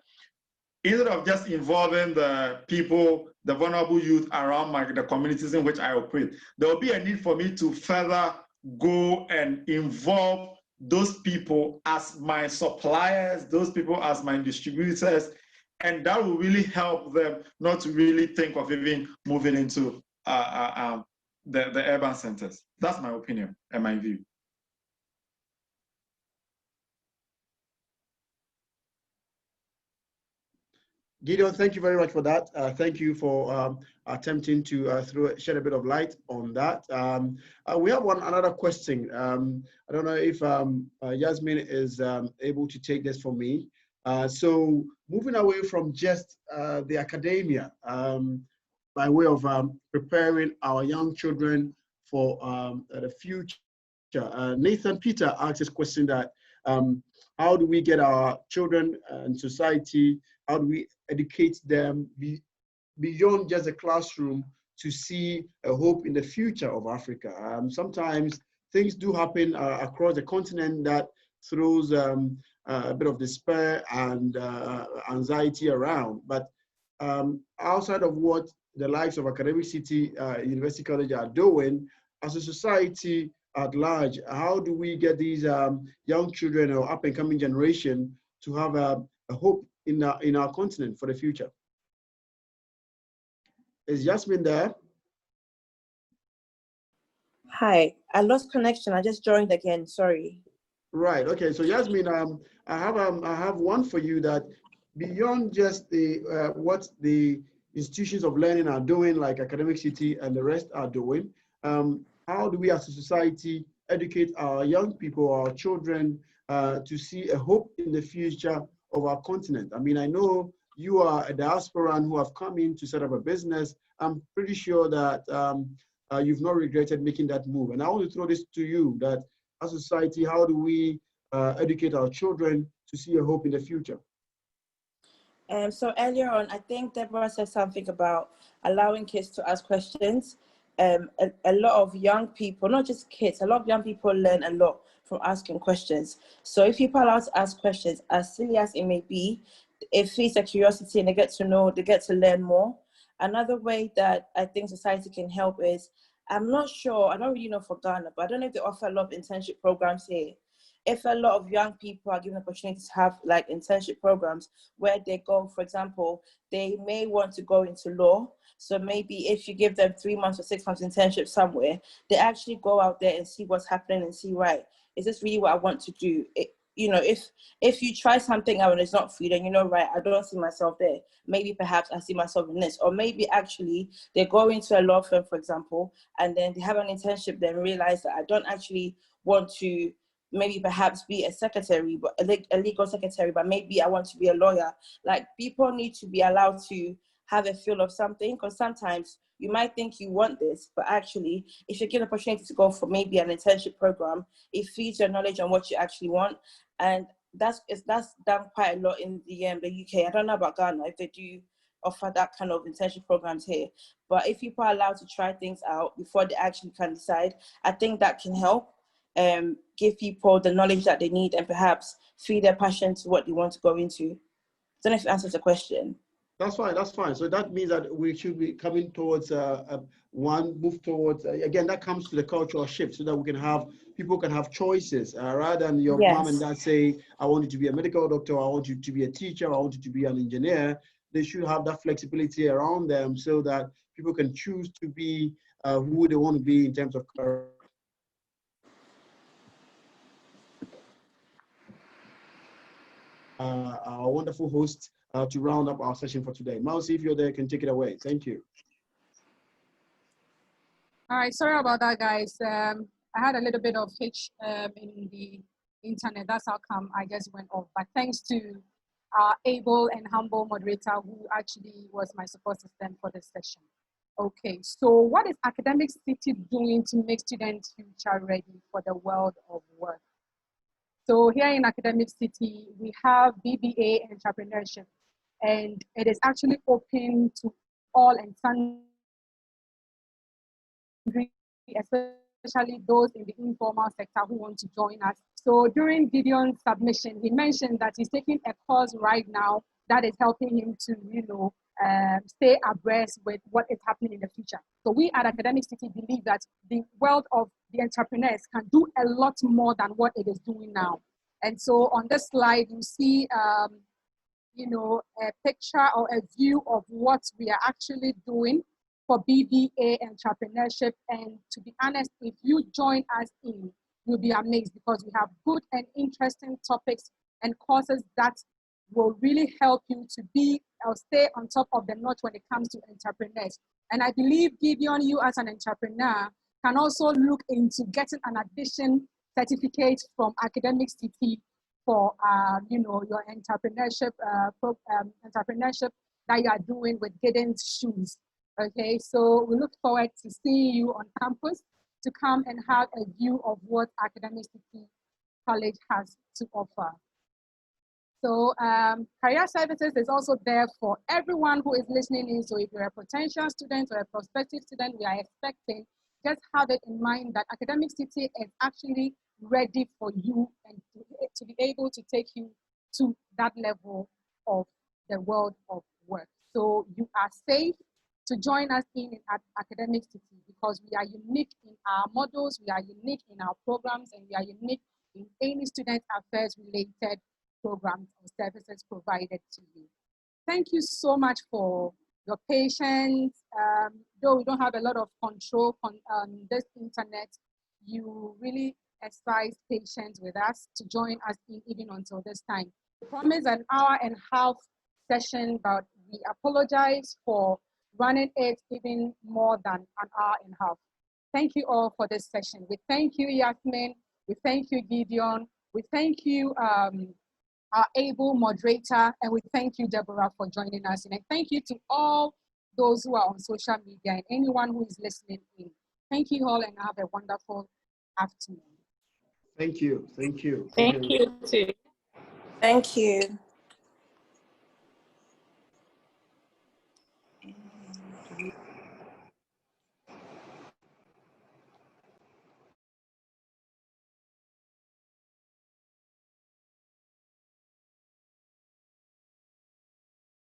instead of just involving the people, the vulnerable youth around the communities in which I operate, there will be a need for me to further go and involve those people as my suppliers, those people as my distributors, and that will really help them not to really think of even moving into the urban centers. That's my opinion and my view. Gideon, thank you very much for that. Thank you for attempting to shed a bit of light on that. We have another question. I don't know if Yasmin is able to take this for me. So moving away from just the academia, by way of preparing our young children for the future, Nathan Peter asked this question that how do we get our children and society, how do we educate them beyond just the classroom to see a hope in the future of Africa? Sometimes things do happen across the continent that throws a bit of despair and anxiety around. But outside of what the likes of Academic City, University College are doing, as a society at large, how do we get these young children or up-and-coming generation to have a hope in our continent for the future? Is Yasmin there? Hi, I lost connection. I just joined again. Sorry. Right. Okay. So Yasmin, I have one for you, that beyond just the what the institutions of learning are doing, like Academic City and the rest are doing, how do we as a society educate our young people, our children, to see a hope in the future of our continent? I mean, I know you are a diasporan who have come in to set up a business. I'm pretty sure that you've not regretted making that move. And I want to throw this to you, that as a society, how do we educate our children to see a hope in the future? So earlier on, I think Deborah said something about allowing kids to ask questions. A lot of young people, not just kids, a lot of young people learn a lot from asking questions. So if people are allowed to ask questions, as silly as it may be, it feeds their curiosity and they get to know, they get to learn more. Another way that I think society can help is, I'm not sure, I don't really know for Ghana, but I don't know if they offer a lot of internship programs here. If a lot of young people are given the opportunity to have like internship programs where they go, for example, they may want to go into law. So maybe if you give them 3 months or 6 months internship somewhere, they actually go out there and see what's happening and see, right, is this really what I want to do? You know, if you try something out and it's not for you, then you know, right, I don't see myself there. Maybe perhaps I see myself in this. Or maybe actually they go into a law firm, for example, and then they have an internship, then realize that I don't actually want to maybe perhaps be a secretary, but a legal secretary, but maybe I want to be a lawyer. Like, people need to be allowed to have a feel of something, because sometimes you might think you want this, but actually, if you get an opportunity to go for maybe an internship program, it feeds your knowledge on what you actually want. And that's done quite a lot in the UK. I don't know about Ghana, if they do offer that kind of internship programs here. But if people are allowed to try things out before they actually can decide, I think that can help give people the knowledge that they need and perhaps feed their passion to what they want to go into. I don't know if it answers the question. That's fine, that's fine. So that means that we should be coming towards one move towards, again, that comes to the cultural shift, so that we can have, people can have choices rather than your mom and dad say, I want you to be a medical doctor, I want you to be a teacher, I want you to be an engineer. They should have that flexibility around them so that people can choose to be who they want to be in terms of career. Our wonderful host to round up our session for today. Mousy, if you're there, can take it away. Thank you. All right, sorry about that, guys. I had a little bit of hitch in the internet. That's how come I just went off. But thanks to our able and humble moderator who actually was my support system for this session. Okay, so what is Academic City doing to make students future ready for the world of work? So here in Academic City, we have BBA entrepreneurship, and it is actually open to all and sundry, especially those in the informal sector who want to join us. So during Gideon's submission, he mentioned that he's taking a course right now that is helping him to, stay abreast with what is happening in the future. So we at Academic City believe that the world of the entrepreneurs can do a lot more than what it is doing now. And so on this slide, you see, a picture or a view of what we are actually doing for BBA entrepreneurship. And to be honest, if you join us in, you'll be amazed, because we have good and interesting topics and courses that will really help you to be or stay on top of the notch when it comes to entrepreneurs. And I believe, Gideon, you as an entrepreneur can also look into getting an addition certificate from Academic City for your entrepreneurship that you are doing with Gideon's shoes. Okay, so we look forward to seeing you on campus to come and have a view of what Academic City College has to offer. So career services is also there for everyone who is listening in. So if you're a potential student or a prospective student, we are expecting, just have it in mind that Academic City is actually ready for you and to be able to take you to that level of the world of work. So you are safe to join us in at Academic City, because we are unique in our models, we are unique in our programs, and we are unique in any student affairs related programs or services provided to you. Thank you so much for your patience. Though we don't have a lot of control on this internet, you really exercise patience with us to join us in even until this time. We promise an hour and a half session, but we apologize for running it even more than an hour and a half. Thank you all for this session. We thank you, Yasmin. We thank you, Gideon. We thank you, our able moderator, and we thank you, Deborah, for joining us. And I thank you to all those who are on social media and anyone who is listening in. Thank you all, and have a wonderful afternoon. Thank you. Thank you. Thank you too. Thank you.